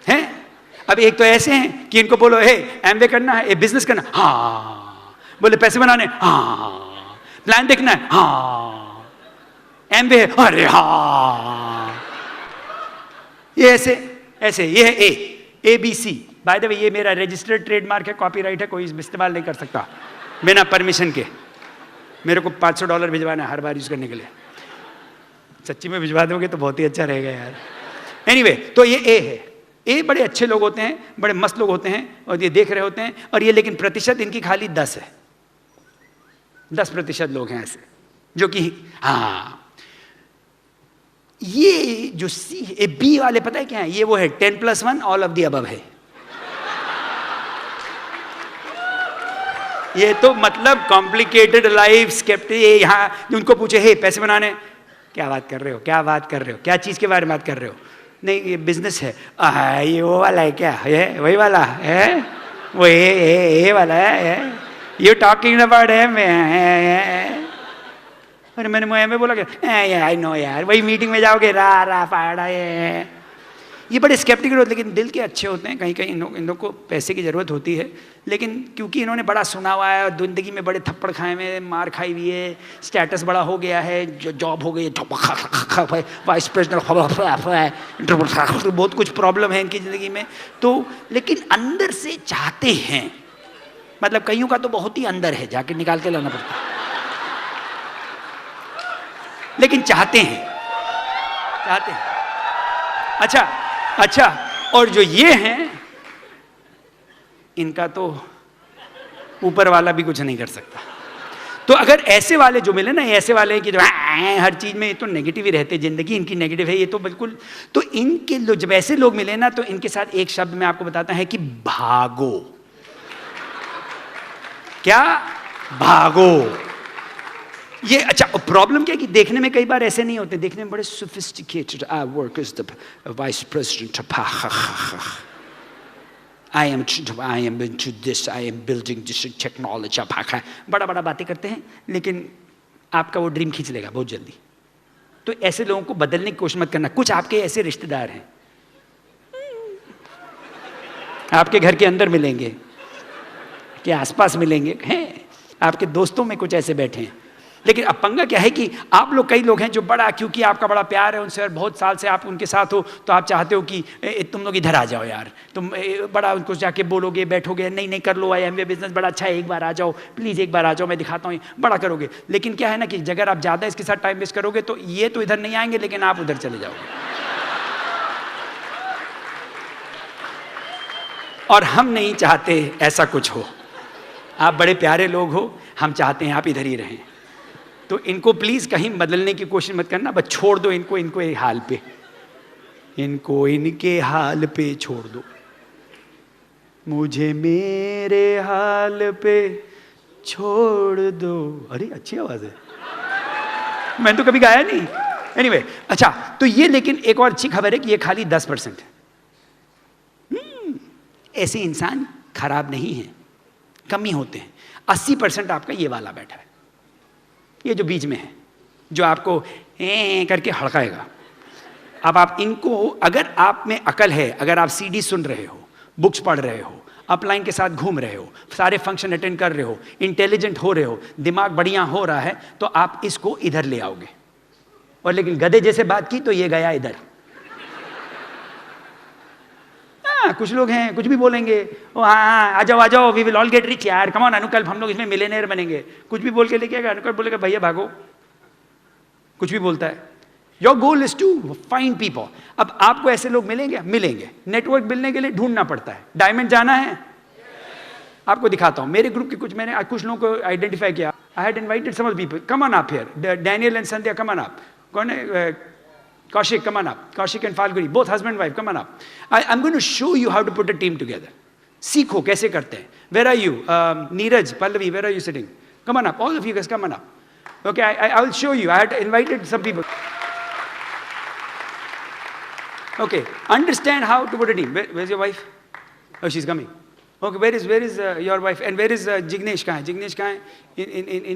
हैं। अब एक तो ऐसे हैं कि इनको बोलो हे एमवे करना है, बिजनेस करना, हाँ। बोले पैसे बनाने, हाँ। प्लान देखना है, हाँ। एमवे है, अरे हाँ। ये ऐसे ये है ABC। बाय द वे ये मेरा रजिस्टर्ड ट्रेडमार्क है, कॉपीराइट है, कोई इस्तेमाल नहीं कर सकता बिना परमिशन के। मेरे को $500 भिजवाना है हर बार यूज करने के लिए। सच्ची में भिजवा दोगे तो बहुत ही अच्छा रहेगा यार। एनीवे, तो ये ए है। ये बड़े अच्छे लोग होते हैं, बड़े मस्त लोग होते हैं और ये देख रहे होते हैं, और ये लेकिन प्रतिशत इनकी खाली 10 है। 10% लोग हैं ऐसे जो कि हाँ, ये जो सी बी वाले पता है क्या है, ये वो है 10+1 ऑल ऑफ द अबव है। ये तो मतलब कॉम्प्लिकेटेड लाइफ स्केप्टिक। यहाँ उनको पूछे हे पैसे बनाने, क्या बात कर रहे हो, क्या बात कर रहे हो, क्या चीज के बारे में बात कर रहे हो? नहीं ये बिजनेस है। ये वो वाला है क्या, ये वही वाला है, वो ये वाला है, यू टॉकिंग अबाउट है। अरे मैंने मुझे में बोला क्या, आई नो यार, वही मीटिंग में जाओगे रा फाड़ा ये बड़े स्केप्टिकल होते, लेकिन दिल के अच्छे होते हैं। कहीं कहीं इन लोग को पैसे की ज़रूरत होती है, लेकिन क्योंकि इन्होंने बड़ा सुना हुआ है और ज़िंदगी में बड़े थप्पड़ खाए हुए, मार खाई हुई है, स्टेटस बड़ा हो गया है, जो जॉब हो गई है, वाइस प्रेसिडेंट, बहुत कुछ प्रॉब्लम है इनकी ज़िंदगी में। तो लेकिन अंदर से चाहते हैं, मतलब कईयों का तो बहुत ही अंदर है, जाके निकाल के लाना पड़ता है, लेकिन चाहते हैं। अच्छा, और जो ये हैं, इनका तो ऊपर वाला भी कुछ नहीं कर सकता। तो अगर ऐसे वाले जो मिले ना, ऐसे वाले कि जो हर चीज में, ये तो नेगेटिव ही रहते, जिंदगी इनकी नेगेटिव है, ये तो बिल्कुल। तो इनके जब ऐसे लोग मिले ना, तो इनके साथ एक शब्द मैं आपको बताता है कि भागो। क्या? भागो। ये अच्छा, प्रॉब्लम क्या है कि देखने में कई बार ऐसे नहीं होते, देखने में बड़े sophisticated, I work as the vice president, I am into this, I am building this technology, बड़ा बड़ा बातें करते हैं, लेकिन आपका वो ड्रीम खींच लेगा बहुत जल्दी। तो ऐसे लोगों को बदलने की कोशिश मत करना। कुछ आपके ऐसे रिश्तेदार हैं, आपके घर के अंदर मिलेंगे, के आसपास मिलेंगे, हैं आपके दोस्तों में कुछ ऐसे बैठे हैं। लेकिन अब पंगा क्या है कि आप लोग, कई लोग हैं जो बड़ा, क्योंकि आपका बड़ा प्यार है उनसे और बहुत साल से आप उनके साथ हो, तो आप चाहते हो कि तुम लोग इधर आ जाओ यार, तुम बड़ा उनको जाके बोलोगे, बैठोगे, नहीं कर लो, IMA बिजनेस बड़ा अच्छा है, एक बार आ जाओ प्लीज़, एक बार आ जाओ, मैं दिखाता हूँ, बड़ा करोगे। लेकिन क्या है ना कि अगर आप ज़्यादा इसके साथ टाइम वेस्ट करोगे तो ये तो इधर नहीं आएंगे, लेकिन आप उधर चले जाओगे। और हम नहीं चाहते ऐसा कुछ हो। आप बड़े प्यारे लोग हो, हम चाहते हैं आप इधर ही रहें। तो इनको प्लीज कहीं बदलने की कोशिश मत करना, बस छोड़ दो इनको, इनको ये हाल पे, इनको इनके हाल पे छोड़ दो। मुझे मेरे हाल पे छोड़ दो। अरे अच्छी आवाज है, मैंने तो कभी गाया नहीं। एनीवे, अच्छा, तो ये, लेकिन एक और अच्छी खबर है कि ये खाली 10% है। ऐसे इंसान खराब नहीं है, कम ही होते हैं। 80% आपका ये वाला बैठा है, ये जो बीच में है, जो आपको करके हड़काएगा। अब आप इनको, अगर आप में अकल है, अगर आप CD सुन रहे हो, बुक्स पढ़ रहे हो, अपलाइन के साथ घूम रहे हो, सारे फंक्शन अटेंड कर रहे हो, इंटेलिजेंट हो रहे हो, दिमाग बढ़िया हो रहा है, तो आप इसको इधर ले आओगे। और लेकिन गधे जैसे बात की तो ये गया इधर। कुछ लोग हैं कुछ भी बोलेंगे, हाँ आ जाओ, we will all get rich यार, कम ऑन अनुकल्प, हम लोग इसमें मिलियनेयर बनेंगे। कुछ भी बोल के लेके आएगा, अनुकल्प बोलेगा भैया भागो, कुछ भी बोलता है। Your goal is to find people. अब आपको ऐसे लोग मिलेंगे। नेटवर्क मिलने के लिए ढूंढना पड़ता है। डायमंड जाना है, आपको दिखाता हूं। मेरे ग्रुप के मैंने कुछ लोगों को आइडेंटिफाई किया। I had invited some people, come on up here, Daniel and Sandhya, come on up. कौन है? Kaushik, come on up. Kaushik and Falguni, both husband and wife, come on up. I'm going to show you how to put a team together. सीखो कैसे करते हैं. Where are you? Neeraj, Pallavi, where are you sitting? Come on up. All of you guys, come on up. Okay, I will show you. I had invited some people. Okay, understand how to put a team. Where's your wife? Oh, she's coming. Okay, where is your wife? And where is Jignesh? कहाँ है? Jignesh कहाँ है?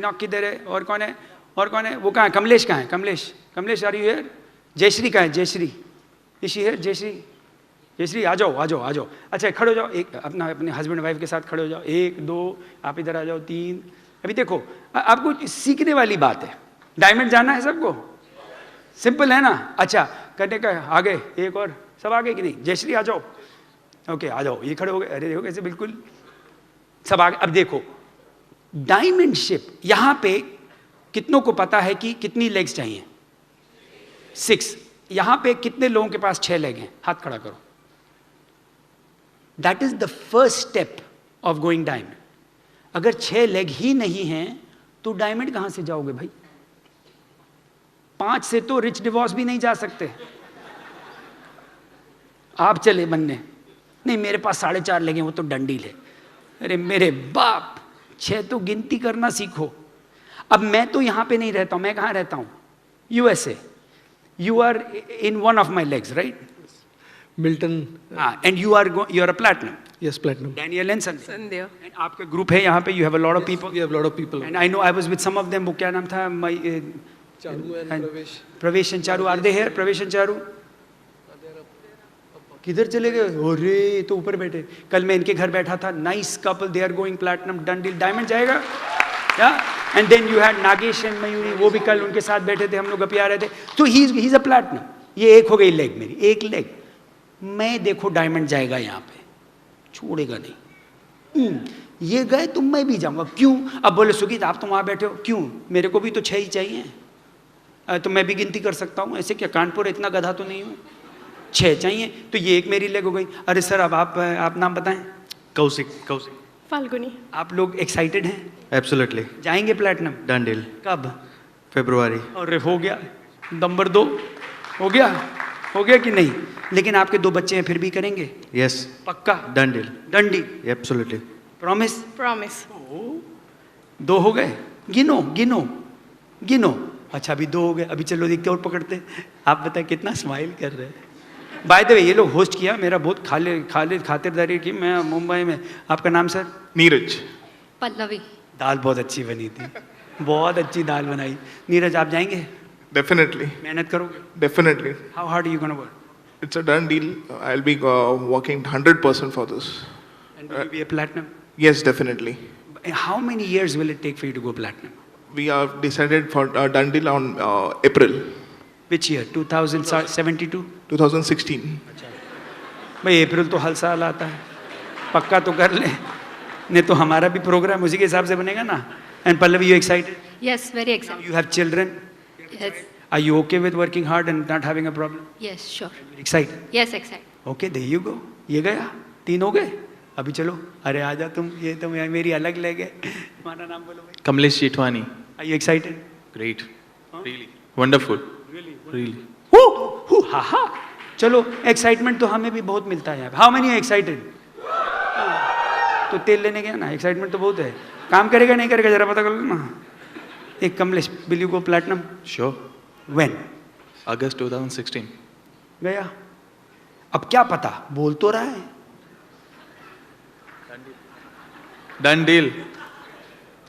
Enoch किधर है? और कौन है? वो कहाँ है? कमलेश कहाँ है? Kamlesh, are you here? Jayashree कहाँ है? जयश्री, इसी है जयश्री, आ जाओ। अच्छा खड़े हो जाओ, एक अपने हस्बैंड वाइफ के साथ खड़े हो जाओ। 1 2, आप इधर आ जाओ। 3। अभी देखो, आपको सीखने वाली बात है। डायमंड जाना है सबको, सिंपल है ना? अच्छा, करने का आगे, एक और, सब आगे कि नहीं? जयश्री आ जाओ। ओके, आ जाओ, ये खड़े हो गए। अरे देखो कैसे, बिल्कुल सब आगे। अब देखो, डायमंड शिप, यहां पे कितनों को पता है कि कितनी लेग्स चाहिए? 6। यहां पे कितने लोगों के पास 6 लेग हैं? हाथ खड़ा करो। That is the first step of going diamond. अगर 6 लेग ही नहीं हैं तो डायमंड कहां से जाओगे भाई? 5 से तो रिच डिवोर्स भी नहीं जा सकते। आप चले बनने, नहीं मेरे पास 4.5 लेग हैं, वो तो डंडील है। अरे मेरे बाप, 6 तो गिनती करना सीखो। अब मैं तो यहां पे नहीं रहता हूं, मैं कहां रहता हूं? USA. You are in one of my legs, right? Milton. And you are a platinum. Yes, platinum. Daniel and Sandeep. Sandhya. And आपका ग्रुप है यहाँ पे, you have a lot of people. We have a lot of people. And I know I was with some of them. वो क्या नाम था? Charu and Pravesh. Pravesh and Charu. Are they here? Pravesh and Charu किधर चले गए? अरे तो ऊपर बैठे। कल मैं इनके घर बैठा था, nice couple, they are going platinum, done deal, diamond जाएगा। या and then you had Nagesh and Mayuri, वो भी कल उनके साथ बैठे थे, हम लोग गपिया रहे थे। तो ही इज अ प्लैटिनम। ये एक हो गई लेग मेरी, एक लेग। मैं देखो डायमंड जाएगा यहाँ पे, छोड़ेगा नहीं। ये गए तो मैं भी जाऊंगा। क्यों? अब बोले सुगीत आप तो वहां बैठे हो, क्यों? मेरे को भी तो 6 ही चाहिए। तो मैं भी गिनती कर सकता हूँ ऐसे क्या? कानपुर इतना गधा तो नहीं हूँ। 6 चाहिए, तो ये एक मेरी लेग हो गई। अरे सर अब आप नाम बताएं। कौशिक फाल्गुनी। आप लोग एक्साइटेड हैं? एब्सोल्युटली जाएंगे प्लैटिनम? डन डील कब? फेब्रुआरी अरे हो गया, नंबर 2 हो गया कि नहीं? लेकिन आपके 2 बच्चे हैं, फिर भी करेंगे? यस पक्का? डन डील डंडी? Absolutely promise? प्रॉमिस। 2 हो गए। गिनो। अच्छा अभी 2 हो गए, अभी चलो देखते और पकड़ते। आप बताएं कितना स्माइल कर रहे हैं। बाय द वे ये लोग होस्ट किया, मेरा बहुत खातिरदारी की मैं मुंबई में। आपका नाम सर? Neeraj. पल्लवी। दाल बहुत अच्छी बनी थी, बहुत अच्छी दाल बनाई। नीरज आप जाएंगे? Definitely. मेहनत करोगे? Definitely. How hard you gonna work? It's a done deal. I'll be working 100% for this. And will be a platinum? Yes, definitely. How many years will it take for you to go platinum? We have decided for a done deal on April Which year? 2072? 2016. भाई अप्रैल तो हर साल आता है, पक्का तो कर ले, नहीं तो हमारा भी प्रोग्राम उसी के हिसाब से बनेगा ना। And Pallavi, you excited? Yes, very excited. You have children? Yes, are you okay with working hard and not having a problem? yes, sure. Excited? Yes, excited. Okay, there you go. ये गया, 3 हो गए। अभी चलो, अरे आ जा तुम, ये तो मेरी अलग लेग है। तुम्हारा नाम बोलो भाई। Kamlesh Jethwani are you excited? Great really wonderful really हा। चलो, एक्साइटमेंट तो हमें भी बहुत मिलता है यहाँ पे। How many excited? तो तेल लेने गया ना, एक्साइटमेंट तो बहुत है। काम करेगा नहीं करेगा जरा पता कर लो ना। एक Kamlesh, will you go platinum? Sure when? अगस्त 2016 गया। अब क्या पता, बोल तो रहा है। डन डील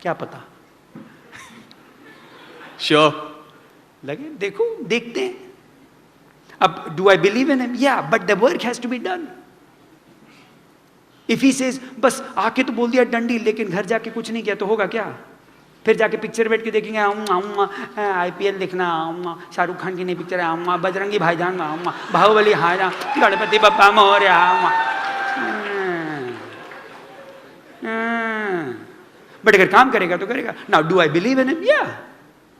क्या पता, श्योर लगे देखो, देखते हैं। अब do I believe in him? Yeah, but the work has to be done. If he says बस आके तो बोल दिया डंडी, लेकिन घर जाके कुछ नहीं किया तो होगा क्या? फिर जाके पिक्चर बैठ के देखेंगे, IPL देखना, शाहरुख खान की नई पिक्चर है, बजरंगी भाईजान, बाहुबली, हाजा, गणपति बप्पा मोरया। बट अगर काम करेगा तो करेगा। Now do I believe in him? या,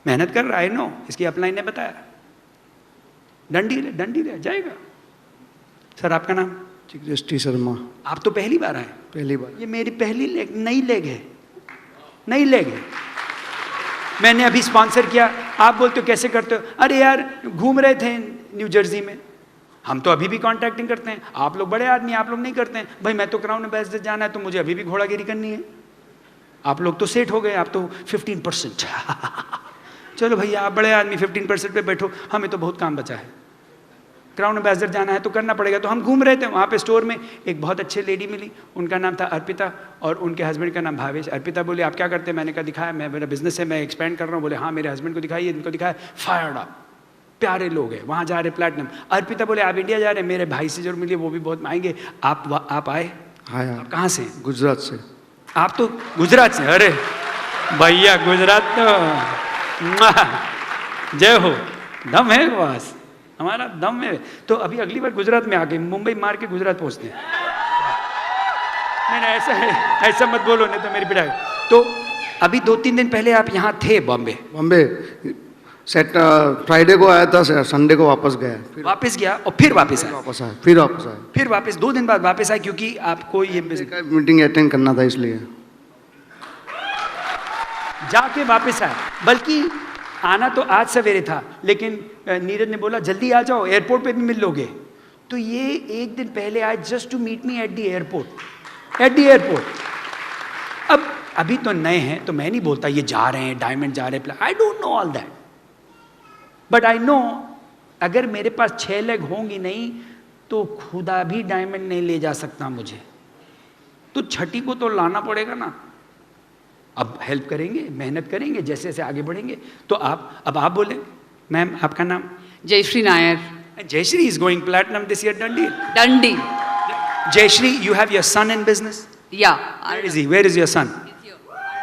मेहनत कर रहा है, नो, इसकी अपलाइन ने बताया। डंडी ले जाएगा। सर आपका नाम? चिकदृष्टि शर्मा। आप तो पहली बार आए? पहली बार। ये मेरी पहली लेग, नई लेग है। मैंने अभी स्पॉन्सर किया। आप बोलते हो कैसे करते हो? अरे यार घूम रहे थे न्यू जर्सी में, हम तो अभी भी कॉन्ट्रैक्टिंग करते हैं। आप लोग बड़े आदमी, आप लोग नहीं करते हैं। भाई मैं तो क्राउन एम्बेसडर जाना है, तो मुझे अभी भी घोड़ागिरी करनी है। आप लोग तो सेट हो गए, आप तो 15%। चलो भैया आप बड़े आदमी 15% पे बैठो, हमें तो बहुत काम बचा है। क्राउन एम्बेसडर जाना है तो करना पड़ेगा। तो हम घूम रहे थे, वहाँ पे स्टोर में एक बहुत अच्छे लेडी मिली, उनका नाम था अर्पिता और उनके हस्बैंड का नाम भावेश। अर्पिता बोले आप क्या करते हैं? मैंने कहा दिखाया, मेरा बिजनेस है, मैं एक्सपेंड कर रहा हूँ। बोले हाँ, मेरे हस्बैंड को दिखाइए, इनको दिखाया। फायर्ड अप, प्यारे लोग हैं, वहाँ जा रहे प्लैटिनम। अर्पिता बोले आप इंडिया जा रहे हैं, मेरे भाई से जरूर मिलिए, वो भी बहुत आएंगे। आप आए? हाँ यार। आप कहाँ से? गुजरात से। आप तो गुजरात से? अरे भैया गुजरात तो जय हो, दम है बस, हमारा दम है। तो अभी अगली बार गुजरात में आके मुंबई मार के गुजरात पहुंचते हैं। नहीं, ऐसा मत बोलो, नहीं तो मेरी पिटाई। तो अभी 2-3 दिन पहले आप यहाँ थे बॉम्बे? बॉम्बे सेट फ्राइडे को आया था, संडे को वापस गया, फिर वापस गया और फिर वापस आया, वापस आया, फिर वापस आया। फिर वापस 2 दिन बाद वापस आया, क्योंकि आपको ये business- मीटिंग अटेंड करना था इसलिए। जाके वापस आया। बल्कि आना तो आज सवेरे था, लेकिन नीरज ने बोला जल्दी आ जाओ, एयरपोर्ट पे भी मिल लोगे। तो ये 1 दिन पहले आए just to meet me at the airport. अब अभी तो नए हैं, तो मैं नहीं बोलता ये जा रहे हैं, डायमंड जा रहे हैं, I don't know all that, but I know अगर मेरे पास 6 लेग होंगी नहीं तो खुदा भी डायमंड नहीं ले जा सकता मुझे, तो छठी को तो लाना पड़ेगा ना। अब हेल्प करेंगे, मेहनत करेंगे, जैसे जैसे आगे बढ़ेंगे। तो अब आप बोले, मैम आपका नाम? Jayashree Nair, Jayashree is going platinum this year, Dundee. Dundee. Jayashree, you have your son in business? Yeah. Where is he? Where is your son?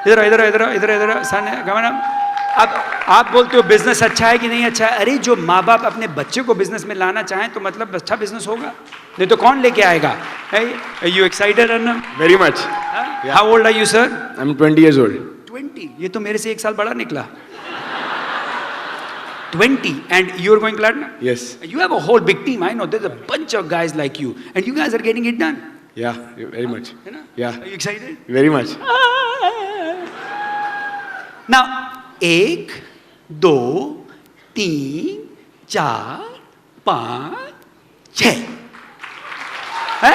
इधर son है, come on up. अब आप बोलते हो बिजनेस अच्छा है कि नहीं अच्छा है? अरे जो माँ बाप अपने बच्चे को बिजनेस में लाना चाहें तो मतलब अच्छा बिजनेस होगा, नहीं तो कौन लेके आएगा? Are you excited, Arnab? Very much. How old are you, sir? I'm 20 years old. 20. ये तो मेरे से 1 साल बड़ा निकला। 20 and you're going platinum? Yes. You have a whole big team. I know there's a bunch of guys like you, and you guys are getting it done. Yeah, very much. है ना? Yeah. Are you excited? Very much. Now, 1, 2, 3, 4, 5, 6 है?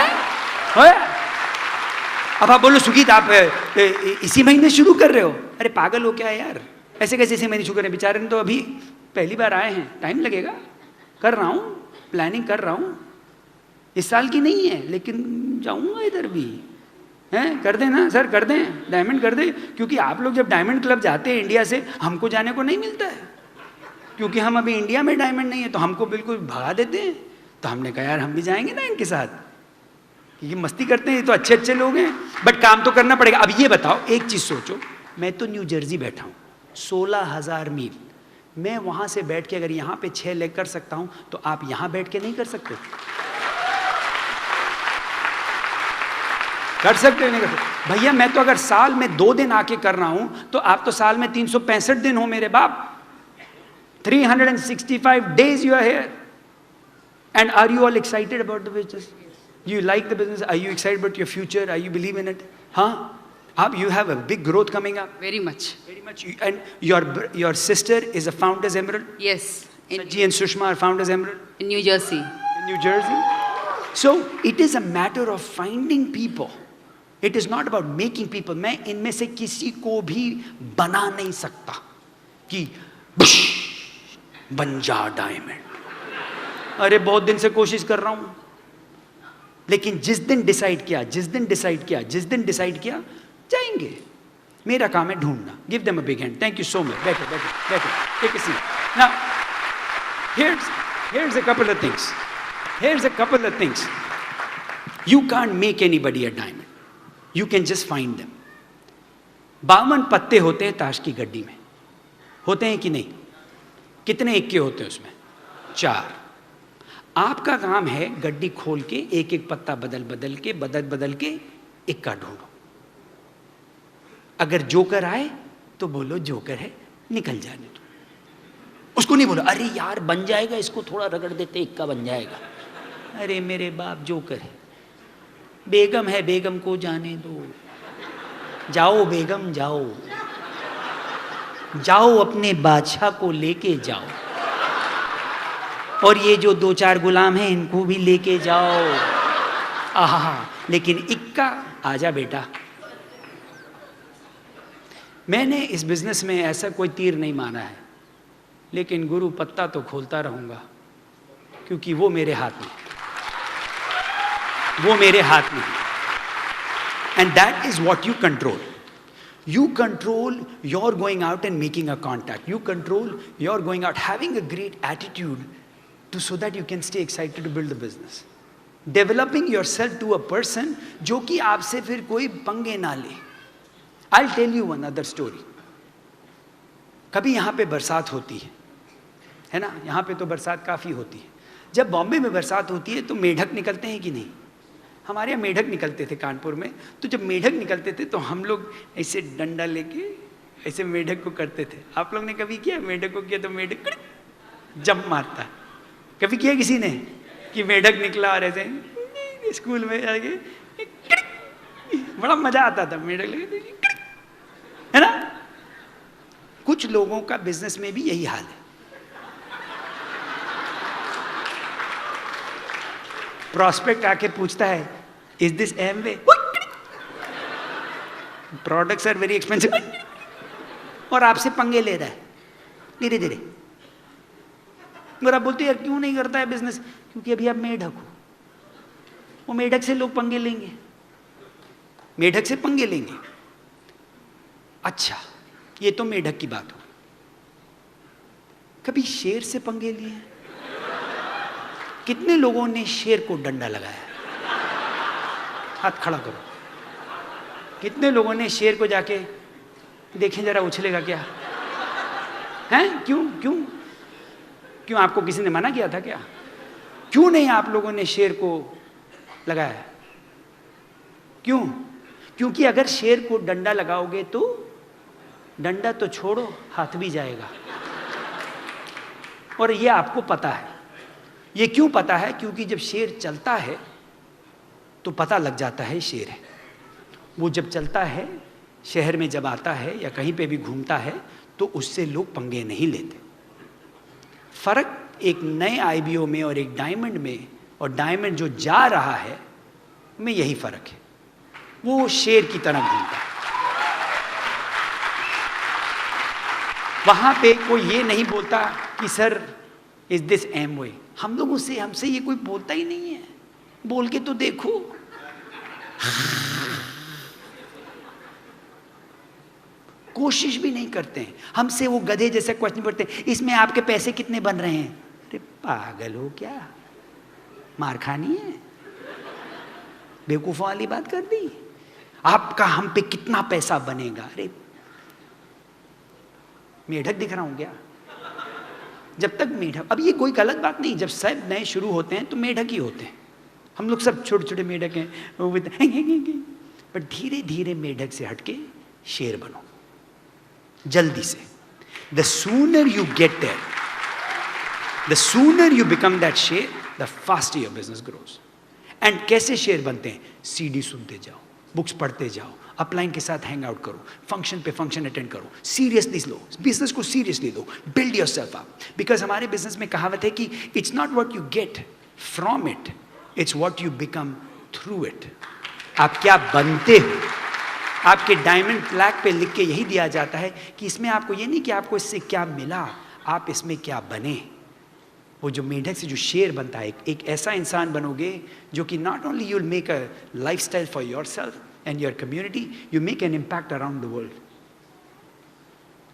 अब आप बोलो सुगीत आप इसी महीने शुरू कर रहे हो? अरे पागल हो क्या यार, ऐसे कैसे इसी महीने शुरू करें? बेचारे ने तो अभी पहली बार आए हैं, टाइम लगेगा। कर रहा हूँ, प्लानिंग कर रहा हूँ, इस साल की नहीं है लेकिन जाऊँगा इधर भी हैं। कर दें ना सर, कर दें, डायमंड कर दें, क्योंकि आप लोग जब डायमंड क्लब जाते हैं इंडिया से, हमको जाने को नहीं मिलता है, क्योंकि हम अभी इंडिया में डायमंड नहीं है, तो हमको बिल्कुल भगा देते हैं। तो हमने कहा यार हम भी जाएंगे ना इनके साथ, क्योंकि मस्ती करते हैं, ये तो अच्छे अच्छे लोग हैं, बट काम तो करना पड़ेगा। अब ये बताओ, एक चीज़ सोचो, मैं तो न्यू जर्सी बैठा हूँ, 16,000 मील, मैं वहाँ से बैठ के अगर यहाँ पे 6 लेग कर सकता हूँ, तो आप यहाँ बैठ के नहीं कर सकते? कर सकते हो नहीं कर सकते? भैया मैं तो अगर साल में 2 दिन आके कर रहा हूँ, तो आप तो साल में 365 दिन हो मेरे बाप। 365 days you are here. And are you all excited about the business? Do you like the business? Are you excited about your future? Are you believe in it? Huh? You have a big growth coming up. Very much. Very much. And your sister is a Founders Emerald. Yes. In Sajji and Sushma are Founders Emerald New Jersey. in New Jersey. So it is a matter of finding people. It is not about making people. मैं इनमें से किसी को भी बना नहीं सकता कि बन जा डायमंड। अरे बहुत दिन से कोशिश कर रहा हूँ, लेकिन जिस दिन डिसाइड किया जाएंगे। मेरा काम है ढूंढना। Give them a big hand. Thank you so much. बैठो take a seat. Now here's a couple of things. You can't make anybody a diamond. You can just find them. 52 पत्ते होते हैं ताश की गड्डी में, होते हैं कि नहीं? कितने इक्के होते हैं उसमें? 4। आपका काम है गड्डी खोल के एक एक पत्ता बदल के इक्का ढूंढो। अगर जोकर आए तो बोलो जोकर है, निकल जाने दो। उसको नहीं बोलो अरे यार बन जाएगा, इसको थोड़ा रगड़ देते इक्का बन जाएगा। अरे मेरे बाप जोकर है, बेगम है, बेगम को जाने दो। जाओ बेगम जाओ, जाओ अपने बादशाह को लेके जाओ, और ये जो 2-4 गुलाम हैं इनको भी लेके जाओ। आहा, लेकिन इक्का आजा बेटा। मैंने इस बिजनेस में ऐसा कोई तीर नहीं माना है, लेकिन गुरु पत्ता तो खोलता रहूंगा, क्योंकि वो मेरे हाथ में, and that is what you control. You control your going out and making a contact. You control your going out, having a great attitude so that you can stay excited to build the business. Developing yourself to a person जो कि आपसे फिर कोई पंगे ना ले. I'll tell you one other story. कभी यहाँ पे बरसात होती है ना? यहाँ पे तो बरसात काफ़ी होती है। जब बॉम्बे में बरसात होती है तो मेढक निकलते हैं कि नहीं? हमारे यहाँ मेढक निकलते थे कानपुर में। तो जब मेढक निकलते थे तो हम लोग ऐसे डंडा लेके ऐसे मेढक को करते थे। आप लोग ने कभी किया? मेढक को किया तो मेढक जंप मारता। कभी किया किसी ने कि मेढक निकला और ऐसे स्कूल में जाके बड़ा मजा आता था मेढक लगे, है ना? कुछ लोगों का बिजनेस में भी यही हाल है। प्रॉस्पेक्ट आके पूछता है, is this Amway? Products are very expensive, और आपसे पंगे ले रहा है धीरे धीरे। और आप बोलते यार क्यों नहीं करता है बिजनेस? क्योंकि अभी आप मेढक हो। वो मेढक से लोग पंगे लेंगे, मेढक से पंगे लेंगे। अच्छा, ये तो मेढक की बात हो। कभी शेर से पंगे लिए? कितने लोगों ने शेर को डंडा लगाया? हाथ खड़ा करो। कितने लोगों ने शेर को जाके देखें जरा उछलेगा क्या? हैं? क्यों क्यों क्यों? आपको किसी ने मना किया था क्या? क्यों नहीं आप लोगों ने शेर को लगाया? क्यों? क्योंकि अगर शेर को डंडा लगाओगे तो डंडा तो छोड़ो, हाथ भी जाएगा। और ये आपको पता है। ये क्यों पता है? क्योंकि जब शेर चलता है तो पता लग जाता है शेर है। वो जब चलता है, शहर में जब आता है या कहीं पे भी घूमता है, तो उससे लोग पंगे नहीं लेते। फर्क एक नए आईबीओ में और एक डायमंड में, और डायमंड जो जा रहा है में यही फर्क है। वो शेर की तरह घूमता है। वहां पे कोई ये नहीं बोलता कि सर इज दिस एमवे। हम लोगों से, हमसे ये कोई बोलता ही नहीं है। बोल के तो देखो। कोशिश भी नहीं करते हैं। हमसे वो गधे जैसे क्वेश्चन करते हैं, इसमें आपके पैसे कितने बन रहे हैं? अरे पागल हो क्या? मार खानी है? बेवकूफों वाली बात कर दी। आपका हम पे कितना पैसा बनेगा? अरे मेढक दिख रहा हूं क्या? जब तक मेढक, अब ये कोई गलत बात नहीं, जब सब नए शुरू होते हैं तो मेढक ही होते हैं। हम लोग सब छोटे छोटे मेढक हैं, पर धीरे धीरे मेढक से हटके शेर बनो, जल्दी से। The sooner you get there, the sooner you become that शेर, the faster your business grows. And कैसे शेर बनते हैं? सीडी सुनते जाओ, बुक्स पढ़ते जाओ, अपलाइन के साथ हैंग आउट करो, फंक्शन पे फंक्शन अटेंड करो, सीरियसली लो, बिजनेस को seriously low, build yourself up. Because हमारे बिजनेस में कहावत है कि it's not what you get from it, it's what you become through it. आप क्या बनते हो? आपके डायमंड प्लैक पे लिख के यही दिया जाता है कि इसमें आपको ये नहीं कि आपको इससे क्या मिला, आप इसमें क्या बने। वो जो मेढक से जो शेर बनता है, एक ऐसा इंसान बनोगे जो कि not only you will make a lifestyle for yourself and your community, you make an impact around the world.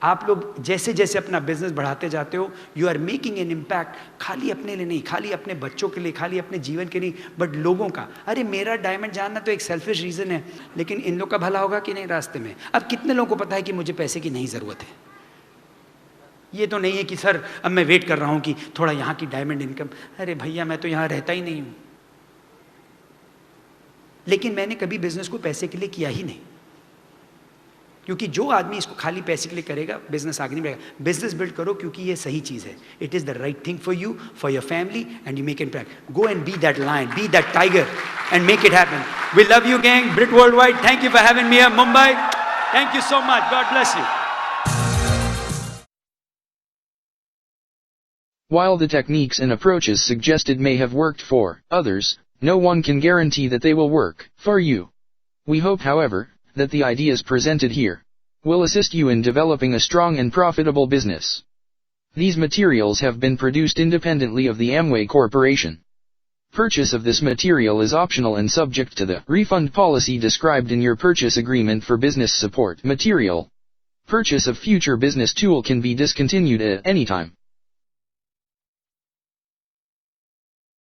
आप लोग जैसे जैसे अपना बिजनेस बढ़ाते जाते हो, you are making an impact, खाली अपने लिए नहीं, खाली अपने बच्चों के लिए, खाली अपने जीवन के लिए, बट लोगों का। अरे मेरा डायमंड जानना तो एक सेल्फिश रीजन है, लेकिन इन लोग का भला होगा कि नहीं रास्ते में? अब कितने लोगों को पता है कि मुझे पैसे की नहीं ज़रूरत है? ये तो नहीं है कि सर अब मैं वेट कर रहा हूं कि थोड़ा यहां की डायमंड इनकम। अरे भैया मैं तो यहां रहता ही नहीं हूं, लेकिन मैंने कभी बिजनेस को पैसे के लिए किया ही नहीं। क्योंकि जो आदमी इसको खाली पैसे के लिए करेगा, बिजनेस आगे नहीं बढ़ेगा। बिजनेस बिल्ड करो क्योंकि ये सही चीज है। It is the right thing for you, for your family, and you make an impact. Go and be that lion, be that tiger, and make it happen. We love you gang, Brit world wide. Thank you for having me here Mumbai. Thank you so much, God bless you. While the techniques and approaches suggested may have worked for others, no one can guarantee that they will work for you. We hope, however, that the ideas presented here will assist you in developing a strong and profitable business. These materials have been produced independently of the Amway Corporation. Purchase of this material is optional and subject to the refund policy described in your purchase agreement for business support material. Purchase of future business tool can be discontinued at any time.